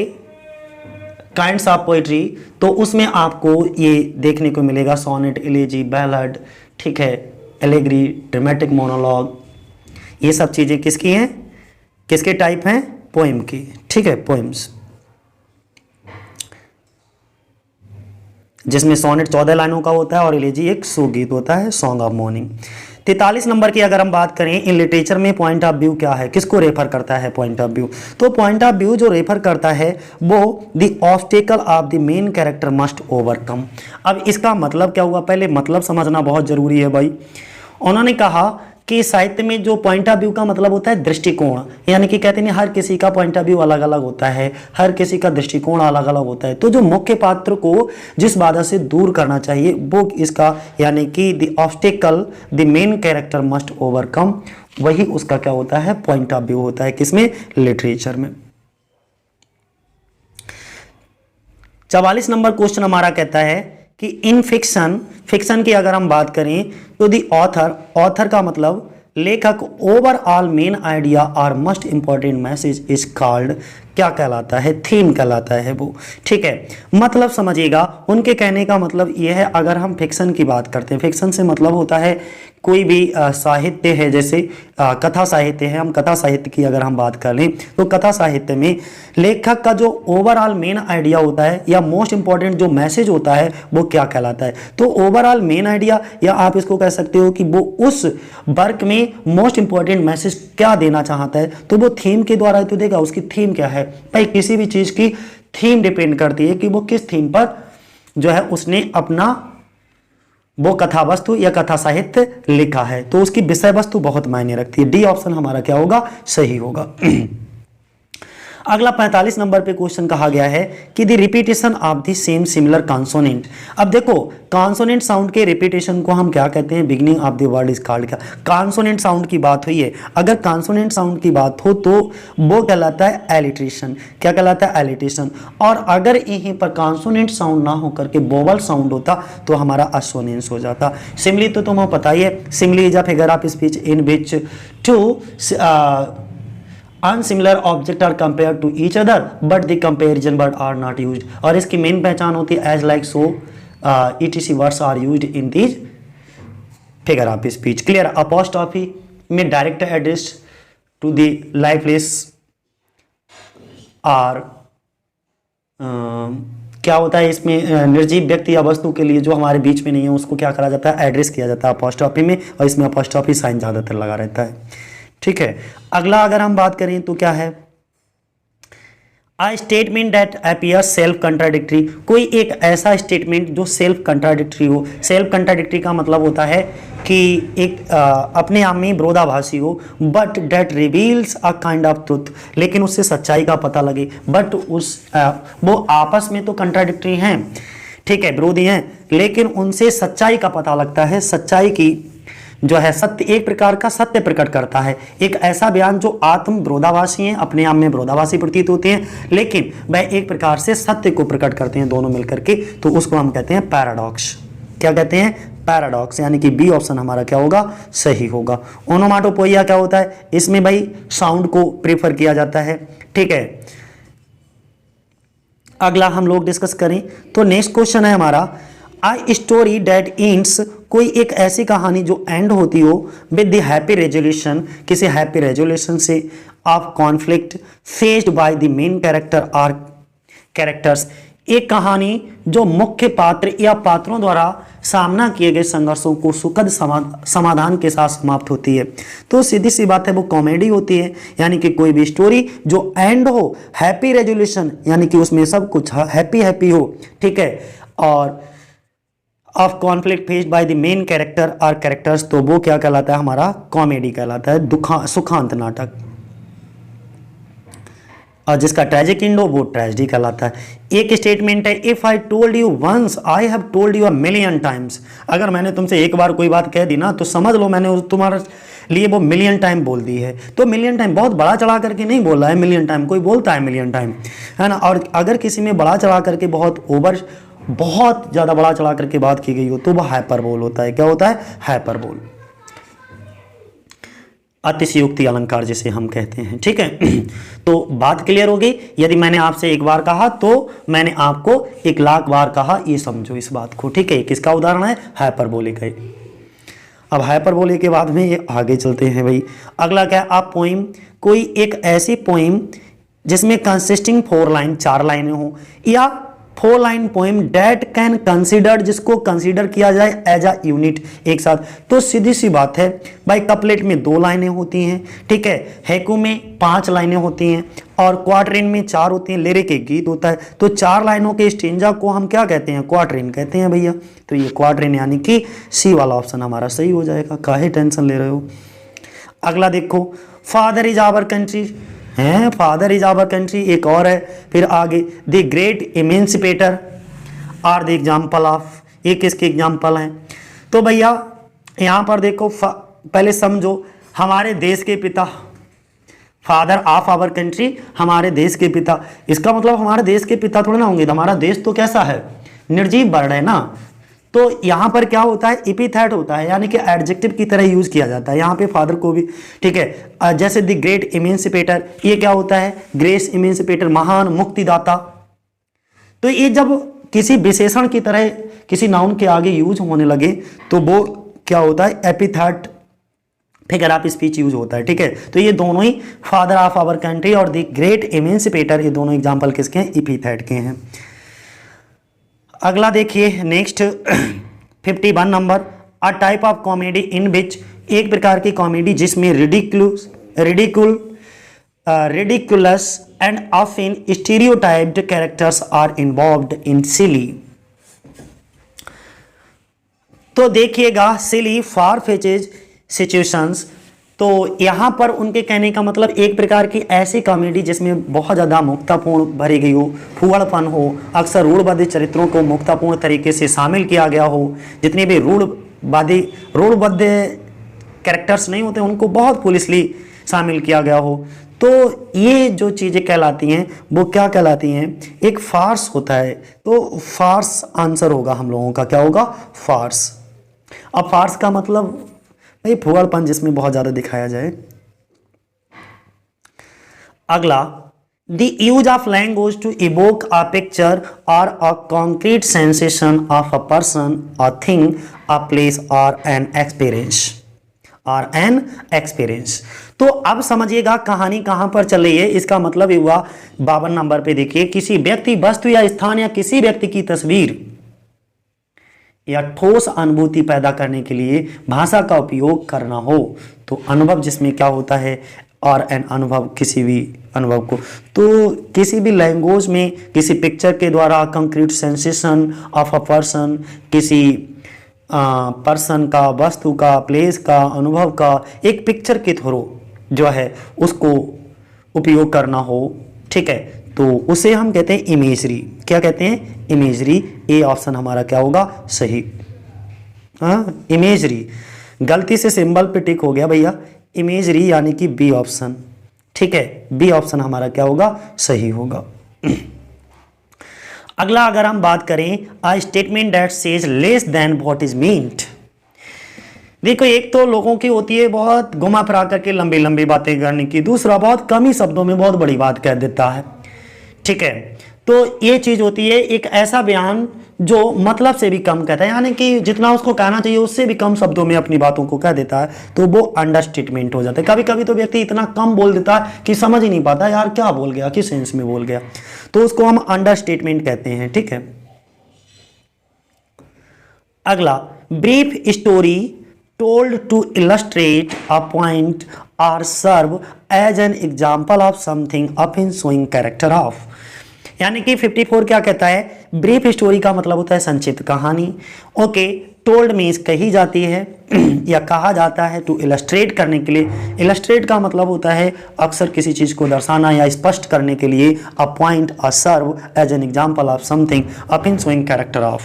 काइंड्स ऑफ पोइट्री तो उसमें आपको ये देखने को मिलेगा, सोनेट, एलिजी, बैलड, ठीक है, एलेग्री, ड्रामेटिक मोनोलॉग, ये सब चीज़ें किसकी हैं, किसके टाइप हैं, पोएम की। ठीक है, पोएम्स, जिसमें सोनेट 14 लाइनों का होता है और एलिजी एक शोक गीत होता है, सॉन्ग ऑफ मॉर्निंग। 43 नंबर की अगर हम बात करें, इन लिटरेचर में पॉइंट ऑफ व्यू क्या है, किसको रेफर करता है पॉइंट ऑफ व्यू? तो पॉइंट ऑफ व्यू जो रेफर करता है वो the obstacle of the main character must overcome. अब इसका मतलब क्या हुआ, पहले मतलब समझना बहुत जरूरी है भाई। उन्होंने कहा कि साहित्य में जो पॉइंट ऑफ व्यू का मतलब होता है दृष्टिकोण, यानी कि कहते हैं हर किसी का पॉइंट ऑफ व्यू अलग अलग होता है, हर किसी का दृष्टिकोण अलग अलग होता है। तो जो मुख्य पात्र को जिस बाधा से दूर करना चाहिए वो इसका, यानी कि the obstacle the main character must overcome, वही उसका क्या होता है, पॉइंट ऑफ व्यू होता है। किसमें? लिटरेचर में। 44 नंबर क्वेश्चन हमारा कहता है कि इन फिक्शन, फिक्शन की अगर हम बात करें तो दी ऑथर, ऑथर का मतलब लेखक, ओवरऑल मेन आइडिया और most important message is called, क्या कहलाता है, थीम कहलाता है वो। ठीक है, मतलब समझिएगा, उनके कहने का मतलब यह है, अगर हम फिक्शन की बात करते हैं, फिक्शन से मतलब होता है कोई भी साहित्य है, जैसे कथा साहित्य है, हम कथा साहित्य की अगर हम बात कर लें तो कथा साहित्य में लेखक का जो ओवरऑल मेन आइडिया होता है या मोस्ट इंपॉर्टेंट जो मैसेज होता है वो क्या कहलाता है। तो ओवरऑल मेन आइडिया, या आप इसको कह सकते हो कि वो उस वर्क में मोस्ट इंपॉर्टेंट मैसेज क्या देना चाहता है, तो वो थीम के द्वारा तो देगा। उसकी थीम क्या है भाई, किसी भी चीज की थीम डिपेंड करती है कि वो किस थीम पर जो है उसने अपना वो कथा वस्तु या कथा साहित्य लिखा है, तो उसकी विषय वस्तु बहुत मायने रखती है। डी ऑप्शन हमारा क्या होगा, सही होगा। अगला 45 नंबर पे क्वेश्चन कहा गया है कि the repetition of the same similar consonant. अब देखो, कॉन्सोनेंट साउंड के रिपीटेशन को हम क्या कहते हैं, beginning of the word is called, क्या कॉन्सोनेंट साउंड की बात हुई है, अगर कॉन्सोनेंट साउंड की बात हो तो वो कहलाता है एलिट्रेशन। क्या कहलाता है, एलिट्रेशन। और अगर यहीं पर कॉन्सोनेंट साउंड ना होकर के वोवल साउंड होता तो हमारा असोनेंस हो जाता। सिमिली तो तुम्हें पता ही है, simile is a figure of speech in which two unsimilar objects are compared to each other but the comparison word are not used। और इसकी मेन पहचान होती है as like so etc words are used in these figure of speech। clear, apostrophe में direct address to the lifeless और क्या होता है इसमें, निर्जीव व्यक्ति या वस्तु के लिए जो हमारे बीच में नहीं है उसको क्या करा जाता है, एड्रेस किया जाता है अपॉस्ट्रॉफी में, और इसमें अपॉस्ट्रॉफी साइन ज्यादातर लगा रहता है। ठीक है, अगला अगर हम बात करें तो क्या है, a statement that appears self contradictory. कोई एक ऐसा स्टेटमेंट जो सेल्फ कंट्राडिक्टरी हो। सेल्फ कंट्राडिक्टरी का मतलब होता है कि एक अपने आप में विरोधाभासी हो, but that reveals a kind of truth, लेकिन उससे सच्चाई का पता लगे, बट वो आपस में तो कंट्राडिक्टरी हैं, ठीक है, विरोधी हैं, लेकिन उनसे सच्चाई का पता लगता है। सच्चाई की जो है सत्य, एक प्रकार का सत्य प्रकट करता है। एक ऐसा बयान जो आत्म विरोधाभासी हैं, अपने आप में विरोधाभासी प्रतीत होते हैं, लेकिन वह एक प्रकार से सत्य को प्रकट करते हैं दोनों मिलकर के, तो उसको हम कहते हैं पैराडॉक्स। क्या कहते हैं, पैराडॉक्स। यानी कि बी ऑप्शन हमारा क्या होगा, सही होगा। ओनोमाटोपोइया क्या होता है, इसमें भाई साउंड को प्रेफर किया जाता है। ठीक है, अगला हम लोग डिस्कस करें तो नेक्स्ट क्वेश्चन है हमारा, आई स्टोरी डेट एंड्स, कोई एक ऐसी कहानी जो एंड होती हो विद द हैप्पी रेजोल्यूशन, किसी हैप्पी रेजोल्यूशन से, of conflict faced by the main character और कैरेक्टर्स। एक कहानी जो मुख्य पात्र या पात्रों द्वारा सामना किए गए संघर्षों को सुखद समाधान के साथ समाप्त होती है। तो सीधी सी बात है, वो कॉमेडी होती है। यानी कि कोई भी स्टोरी जो एंड हो हैप्पी रेजोल्यूशन, यानी कि उसमें सब कुछ हैप्पी हैप्पी हो, ठीक है, और of conflict faced by the main character और कैरेक्टर्स, तो वो क्या कहलाता है, हमारा कॉमेडी कहलाता है, सुखांत नाटक। और जिसका ट्रेजिक एंड हो वो ट्रेजेडी कहलाता है। एक स्टेटमेंट है, if I told you once I have told you a million times. अगर मैंने तुमसे एक बार कोई बात कह दी ना तो समझ लो मैंने तुम्हारे लिए वो मिलियन टाइम बोल दी है। तो मिलियन टाइम बहुत बड़ा चढ़ा करके नहीं बोल रहा है, मिलियन टाइम कोई बोलता है मिलियन टाइम, है ना। और अगर किसी में बड़ा चढ़ा करके बहुत ज़्यादा बड़ा चढ़ा करके बात की गई हो तो वह हाइपरबोल होता है। क्या होता है, हाइपरबोल, अतिशयोक्ति अलंकार जिसे हम कहते हैं। ठीक है, तो बात क्लियर हो गई। यदि मैंने आपसे एक बार कहा तो मैंने आपको 1,00,000 बार कहा, ये समझो इस बात को। ठीक है, किसका उदाहरण है, हाइपरबोलिक है। अब हाइपरबोलिक के बाद में ये आगे चलते हैं भाई। अगला क्या है, आप पोइम, कोई एक ऐसी पोइम जिसमें कंसिस्टिंग 4 लाइन, 4 लाइनें हो, या 4 line poem date can considered, जिसको कंसिडर किया जाए एज अ यूनिट एक साथ। तो सीधी सी बात है भाई, कपलेट में 2 लाइनें होती हैं, ठीक है, हैकू में 5 लाइनें होती हैं और क्वार्टरिन में 4 होती हैं, लिरिक एक गीत होता है। तो 4 लाइनों के स्टेंजा को हम क्या कहते हैं? क्वार्टरिन कहते हैं भैया। तो ये क्वार्टरिन यानी कि सी वाला ऑप्शन हमारा सही हो जाएगा, काहे टेंशन ले रहे हो। अगला देखो, फादर इज आवर कंट्री है, फादर इज आवर कंट्री एक और है। फिर आगे the great emancipator are the example of, ये किसके एग्जाम्पल हैं? तो भैया यहाँ पर देखो, पहले समझो, हमारे देश के पिता, फादर ऑफ आवर कंट्री, हमारे देश के पिता, इसका मतलब हमारे देश के पिता थोड़ा ना होंगे, तो हमारा देश तो कैसा है? निर्जीव वर्ण है ना। तो यहाँ पर क्या होता है? एपिथेट होता है, यानी कि एडजेक्टिव की तरह यूज किया जाता है यहाँ पे फादर को भी, ठीक है। जैसे द ग्रेट इमेंसिपेटर, ये क्या होता है? ग्रेस इमेंसिपेटर, महान मुक्तिदाता। तो ये जब किसी विशेषण की तरह किसी नाउन के आगे यूज होने लगे तो वो क्या होता है? Epithet, figure of speech use होता है, ठीक है। तो ये दोनों ही, फादर ऑफ आवर कंट्री और द ग्रेट इमेंसिपेटर, ये दोनों एग्जाम्पल किसके हैं? एपिथेट के हैं। अगला देखिए next 51 number, a type of comedy in which, एक प्रकार की कॉमेडी जिसमें ridiculous and often stereotyped characters are involved in silly. तो देखिएगा, सिली फार फेचेज सिचुएशंस, तो यहाँ पर उनके कहने का मतलब एक प्रकार की ऐसी कॉमेडी जिसमें बहुत ज़्यादा मुक्तापूर्ण भरी गई हो, फूहड़पन हो, अक्सर रूढ़वादी चरित्रों को मुक्तापूर्ण तरीके से शामिल किया गया हो। जितने भी रूढ़बद्ध कैरेक्टर्स नहीं होते उनको बहुत पुलिसली शामिल किया गया हो। तो ये जो चीज़ें कहलाती हैं वो क्या कहलाती हैं? एक फार्स होता है। तो फार्स आंसर होगा हम लोगों का, क्या होगा? फार्स। अब फार्स का मतलब भाई फुहड़पन जिसमें बहुत ज़्यादा दिखाया जाए। अगला, the use of language to evoke a picture or a concrete sensation of a person, a thing, a place or an experience. तो अब समझिएगा कहानी कहां पर चल रही है। इसका मतलब ये हुआ 52 नंबर पे देखिए, किसी व्यक्ति, वस्तु या स्थान या किसी व्यक्ति की तस्वीर या ठोस अनुभूति पैदा करने के लिए भाषा का उपयोग करना हो। तो अनुभव जिसमें क्या होता है? और एन अनुभव, किसी भी अनुभव को। तो किसी भी लैंग्वेज में किसी पिक्चर के द्वारा concrete sensation of a person, किसी पर्सन का, वस्तु का, प्लेस का, अनुभव का एक पिक्चर के थ्रू जो है उसको उपयोग करना हो, ठीक है, तो उसे हम कहते हैं इमेजरी। क्या कहते हैं? इमेजरी। ए ऑप्शन हमारा क्या होगा? सही। हाँ, इमेजरी। गलती से सिंबल पे टिक हो गया भैया, इमेजरी यानी कि बी ऑप्शन, ठीक है, बी ऑप्शन हमारा क्या होगा? सही होगा। अगला अगर हम बात करें, a statement that says less than what is meant. देखो, एक तो लोगों की होती है बहुत घुमा फिरा करके लंबी लंबी बातें करने की, दूसरा बहुत कम ही शब्दों में बहुत बड़ी बात कह देता है, ठीक है। तो ये चीज होती है एक ऐसा बयान जो मतलब से भी कम कहता है, यानी कि जितना उसको कहना चाहिए उससे भी कम शब्दों में अपनी बातों को कह देता है, तो वो अंडरस्टेटमेंट हो जाता है। कभी कभी तो व्यक्ति इतना कम बोल देता है कि समझ ही नहीं पाता यार क्या बोल गया, किस सेंस में बोल गया, तो उसको हम अंडरस्टेटमेंट कहते हैं, ठीक है। अगला, brief story told to illustrate a point or serve as an example of something often showing character of। यानी कि 54 क्या कहता है? ब्रीफ स्टोरी का मतलब होता है संक्षिप्त कहानी। ओके, टोल्ड मीन्स कही जाती है या कहा जाता है, टू इलस्ट्रेट करने के लिए। इलस्ट्रेट का मतलब होता है अक्सर किसी चीज को दर्शाना या स्पष्ट करने के लिए। A point, a serve as an example of something often showing character of,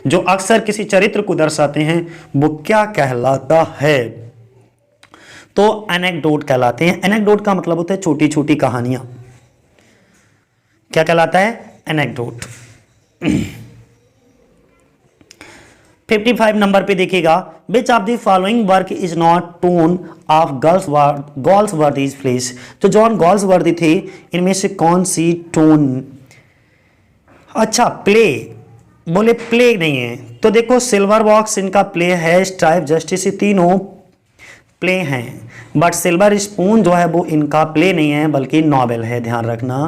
जो अक्सर किसी चरित्र को दर्शाते हैं, वो क्या कहलाता है? तो एनेक्डोट कहलाते हैं। एनेक्डोट का मतलब होता है छोटी छोटी कहानियां। क्या कहलाता है? एनेक्डोट। 55 नंबर पे देखिएगा, विच of the following work is not tone of Galsworthy place. जो जॉन गॉल्सवर्दी थे, इनमें से कौन सी टोन? अच्छा, प्ले बोले, प्ले नहीं है। तो देखो, सिल्वर बॉक्स इनका प्ले है, स्ट्राइप, जस्टिस, प्ले हैं, बट सिल्वर स्पून जो है वो इनका प्ले नहीं है बल्कि नॉवेल है। ध्यान रखना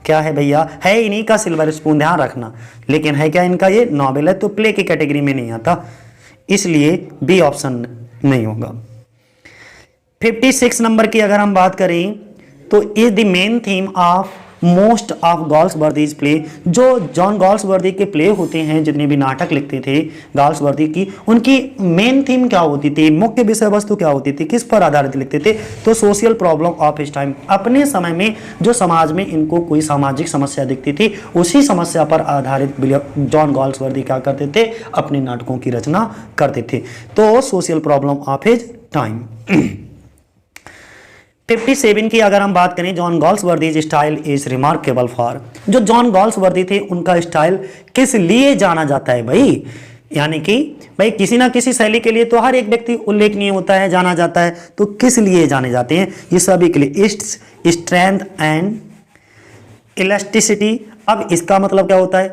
क्या है भैया, है इन्हीं का सिल्वर स्पून, ध्यान रखना, लेकिन है क्या इनका, ये नॉवेल है, तो प्ले की कैटेगरी में नहीं आता, इसलिए बी ऑप्शन नहीं होगा। 56 नंबर की अगर हम बात करें तो is the main theme of most of Galsworthy's play, जो जॉन गॉल्सवर्दी के प्ले होते हैं, जितने भी नाटक लिखते थे गॉल्सवर्दी की, उनकी मेन थीम क्या होती थी, मुख्य विषय वस्तु क्या होती थी, किस पर आधारित लिखते थे, तो social problem of his time, अपने समय में जो समाज में इनको कोई सामाजिक समस्या दिखती थी उसी समस्या पर आधारित जॉन गॉल्सवर्दी क्या करते थे, अपने नाटकों की रचना करते थे, तो social problem of his time. 57 की अगर हम बात करें, John Galsworthy's style is remarkable for, जो जॉन गॉल्सवर्दी थे उनका स्टाइल किस लिए जाना जाता है भाई, यानी कि भाई किसी ना किसी शैली के लिए तो हर एक व्यक्ति उल्लेखनीय होता है, जाना जाता है, तो किस लिए जाने जाते हैं, ये सभी के लिए, स्ट्रेंथ एंड इलास्टिसिटी। अब इसका मतलब क्या होता है,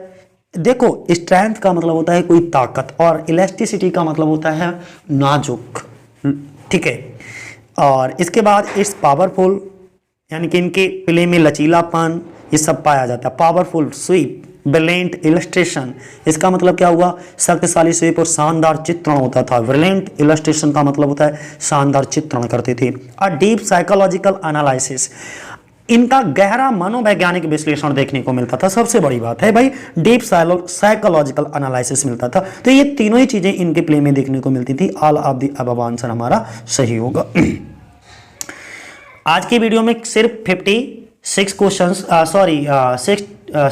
देखो स्ट्रेंथ का मतलब होता है कोई ताकत, और इलास्टिसिटी का मतलब होता है नाजुक, ठीक है, और इसके बाद इट्स पावरफुल, यानी कि इनके प्ले में लचीलापन ये सब पाया जाता है, पावरफुल स्वीप, ब्रिलियंट इलस्ट्रेशन, इसका मतलब क्या हुआ, शक्तिशाली स्वीप और शानदार चित्रण होता था, ब्रिलियंट इलस्ट्रेशन का मतलब होता है शानदार चित्रण करते थे, और डीप साइकोलॉजिकल एनालिसिस, इनका गहरा मनोवैज्ञानिक विश्लेषण देखने को मिलता था, सबसे बड़ी बात है भाई डीप साइकोलॉजिकल एनालिसिस मिलता था, तो ये तीनों ही चीजें इनके प्ले में देखने को मिलती थी। All of the above answer हमारा सही होगा। आज की वीडियो में सिर्फ 56 क्वेश्चंस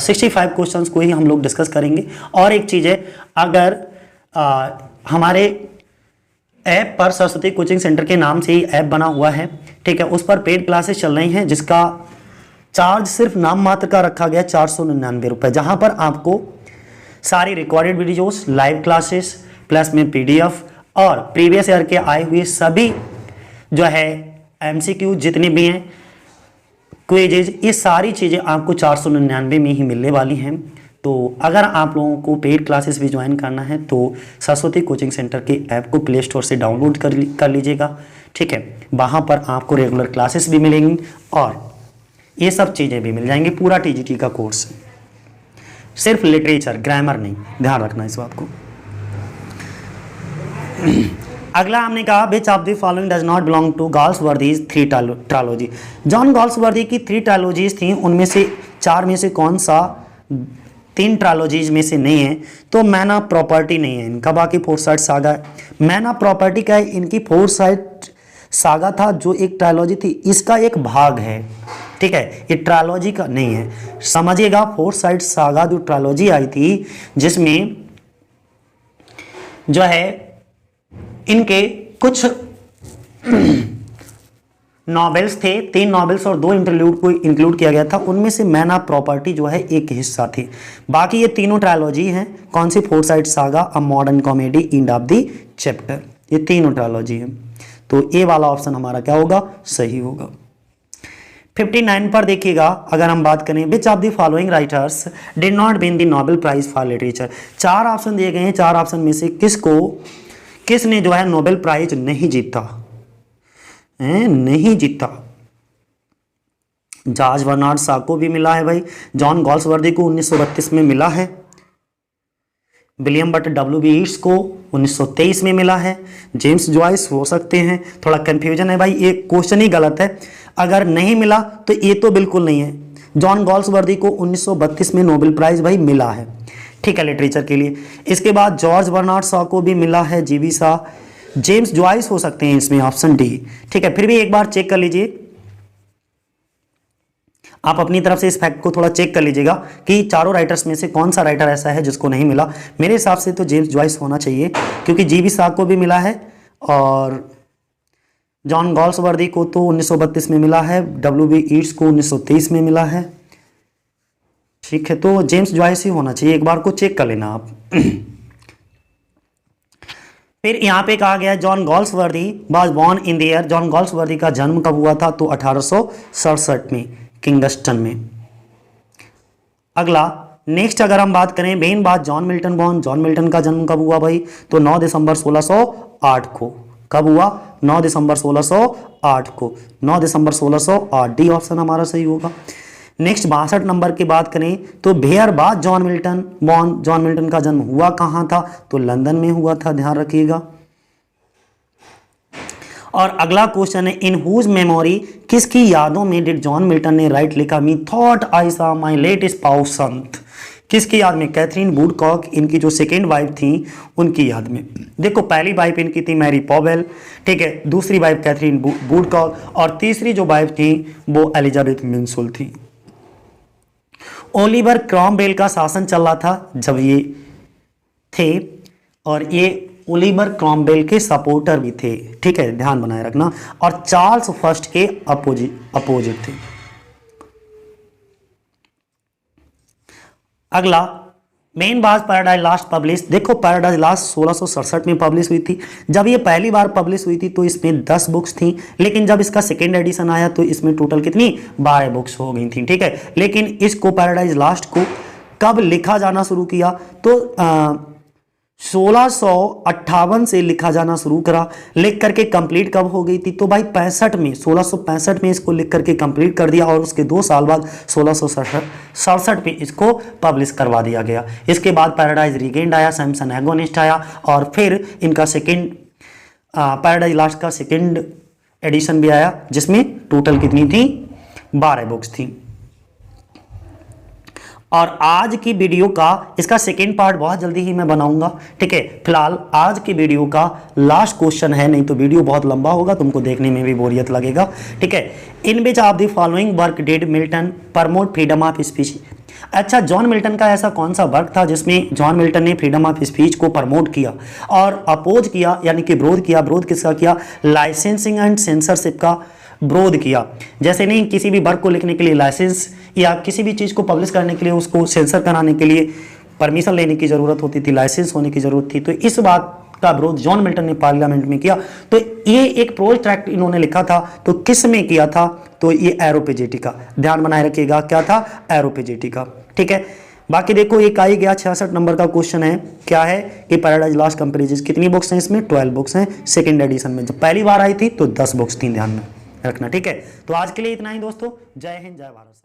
65 क्वेश्चंस को ही हम लोग डिस्कस करेंगे। और एक चीज है, अगर हमारे ऐप पर सरस्वती कोचिंग सेंटर के नाम से ही ऐप बना हुआ है, ठीक है, उस पर पेड क्लासेस चल रही हैं, जिसका चार्ज सिर्फ नाम मात्र का रखा गया 499 रुपये, जहां पर आपको सारी recorded videos, live classes, plus में पीडीएफ और प्रीवियस ईयर के आए हुए सभी जो है एमसीक्यू जितने भी हैं, क्विजेज, ये सारी चीज़ें आपको 499 में ही मिलने वाली हैं। तो अगर आप लोगों को पेड क्लासेस भी ज्वाइन करना है तो सरस्वती कोचिंग सेंटर के ऐप को प्ले स्टोर से डाउनलोड कर लीजिएगा, ठीक है, वहाँ पर आपको रेगुलर क्लासेस भी मिलेंगी और ये सब चीज़ें भी मिल जाएंगी, पूरा टीजीटी का कोर्स, सिर्फ लिटरेचर, ग्रामर नहीं, ध्यान रखना इस बात को। अगला हमने कहा which of the following does not belong to Galsworthy's 3 trilogy, John Galsworthy की 3 ट्रायोलॉजीज थी, उनमें से 4 में से कौन सा 3 ट्रायोलॉजीज में से नहीं है, तो मैन ऑफ प्रॉपर्टी नहीं है इनका, बाकी फोरसाइट सागा है। मैन ऑफ प्रॉपर्टी क्या है, इनकी फोरसाइट सागा था जो एक ट्रायोलॉजी थी, इसका एक भाग है, ठीक है, ये ट्रायोलॉजी का नहीं है, समझिएगा। फोरसाइट सागा जो ट्रायोलॉजी आई थी, जिसमें जो है इनके कुछ नॉवेल्स थे, 3 नॉवेल्स और 2 इंटरल्यूड को इंक्लूड किया गया था, उनमें से मैन ऑफ प्रॉपर्टी जो है एक हिस्सा थी। बाकी ये तीनों ट्रायोलॉजी हैं, कौन सी, Forsyte Saga, a modern comedy, end of the chapter, ये तीनों ट्रायोलॉजी हैं, तो ए वाला ऑप्शन हमारा क्या होगा, सही होगा। 59 पर देखिएगा, अगर हम बात करें which of the following writers did not win the Nobel prize for literature, 4 option दिए गए हैं, 4 ऑप्शन में से किसने जो है नोबेल प्राइज नहीं जीता, नहीं जीता। जॉर्ज बर्नार्ड शॉ को भी मिला है भाई, जॉन गॉल्सवर्दी को 1932 में मिला है, विलियम बट W.B. ईट्स को 1923 में मिला है, जेम्स जॉयस हो सकते हैं, थोड़ा कंफ्यूजन है भाई, ये क्वेश्चन ही गलत है, अगर नहीं मिला तो ये तो बिल्कुल नहीं है। जॉन गॉल्सवर्दी को 1932 में नोबेल प्राइज भाई मिला है, ठीक है, लिटरेचर के लिए। इसके बाद जॉर्ज बर्नार्ड शॉ को भी मिला है, G.B. शॉ, जेम्स जॉयस हो सकते हैं इसमें, ऑप्शन डी, ठीक है। फिर भी एक बार चेक कर लीजिए, आप अपनी तरफ से इस फैक्ट को थोड़ा चेक कर लीजिएगा कि चारों राइटर्स में से कौन सा राइटर ऐसा है जिसको नहीं मिला। मेरे हिसाब से तो जेम्स जॉयस होना चाहिए, क्योंकि G.B. शॉ को भी मिला है और जॉन गॉल्सवर्दी को तो 1932 में मिला है, W.B. ईट्स को 1923 में मिला है, ठीक है, तो जेम्स जॉयस ही होना चाहिए, एक बार को चेक कर लेना आप। फिर यहाँ पे कहा गया John Galsworthy was born in the year, John Galsworthy का जन्म कब हुआ था, तो 1867 में किंगस्टन में। अगला नेक्स्ट अगर हम बात करें when was John Milton born, John Milton का जन्म कब हुआ भाई, तो 9 दिसंबर 1608 को, कब हुआ, 9 दिसंबर 1608 को, 9 दिसंबर 1608, डी ऑप्शन हमारा सही होगा। नेक्स्ट 62 नंबर की बात करें तो बेयरबाद जॉन मिल्टन का जन्म हुआ कहाँ था, तो लंदन में हुआ था, ध्यान रखिएगा। और अगला क्वेश्चन है, इन हुज मेमोरी, किसकी यादों में डिड जॉन मिल्टन ने राइट लिखा मी थॉट आई सा माई लेट स्पाउस संत, किसकी याद में, कैथरीन वुडकॉक, इनकी जो सेकेंड वाइफ थी उनकी याद में। देखो पहली वाइफ इनकी थी मैरी पॉवेल, ठीक है, दूसरी वाइफ कैथरीन वुडकॉक, और तीसरी जो वाइफ थी वो एलिजाबेथ मिंसुल थी। ओलिवर क्रॉमवेल का शासन चल रहा था जब ये थे, और ये ओलिवर क्रॉमवेल के सपोर्टर भी थे, ठीक है, ध्यान बनाए रखना, और चार्ल्स फर्स्ट के अपोजिट थे। अगला, मेन बाज पैराडाइज लास्ट पब्लिश, देखो पैराडाइज लास्ट 1667 में पब्लिश हुई थी। जब ये पहली बार पब्लिश हुई थी तो इसमें 10 बुक्स थी, लेकिन जब इसका सेकेंड एडिशन आया तो इसमें टोटल कितनी 12 बुक्स हो गई थी, ठीक है। लेकिन इसको पैराडाइज लास्ट को कब लिखा जाना शुरू किया, तो 1658 से लिखा जाना शुरू करा, लिख करके कंप्लीट कब हो गई थी, तो भाई 65 में, 1665 में इसको लिख करके कंप्लीट कर दिया, और उसके 2 साल बाद 1667 में इसको पब्लिश करवा दिया गया। इसके बाद पैराडाइज रीगेंड आया, सैमसन एगोनिस्ट आया, और फिर इनका सेकेंड पैराडाइज लास्ट का सेकेंड एडिशन भी आया, जिसमें टोटल कितनी थी 12 बुक्स थी। और आज की वीडियो का इसका सेकेंड पार्ट बहुत जल्दी ही मैं बनाऊंगा, ठीक है। फिलहाल आज की वीडियो का लास्ट क्वेश्चन है, नहीं तो वीडियो बहुत लंबा होगा, तुमको देखने में भी बोरियत लगेगा, ठीक है। In which of the following work did Milton promote freedom of speech. अच्छा, जॉन मिल्टन का ऐसा कौन सा वर्क था जिसमें जॉन मिल्टन ने फ्रीडम ऑफ स्पीच को प्रमोट किया और अपोज किया, यानी कि विरोध किया। विरोध किसका किया, लाइसेंसिंग एंड सेंसरशिप का विरोध किया। जैसे नहीं किसी भी वर्क को लिखने के लिए लाइसेंस या किसी भी चीज़ को पब्लिश करने के लिए उसको सेंसर कराने के लिए परमिशन लेने की ज़रूरत होती थी, लाइसेंस होने की ज़रूरत थी, तो इस बात का विरोध जॉन मिल्टन ने पार्लियामेंट में किया। तो ये एक प्रोज ट्रैक्ट इन्होंने लिखा था, तो किस में किया था, तो ये एरोपेजेटी का, ध्यान बनाए रखिएगा, क्या था, एरोपेजेटी का, ठीक है। बाकी देखो एक आ ही गया 66 नंबर का क्वेश्चन है, क्या है कि पैराडाइज लास्ट कंपेरिजन कितनी बुक्स हैं इसमें, 12 बुक्स हैं। सेकेंड एडिशन में जब पहली बार आई थी तो 10 बुक्स थी, ध्यान में रखना, ठीक है। तो आज के लिए इतना ही दोस्तों, जय हिंद, जय भारत।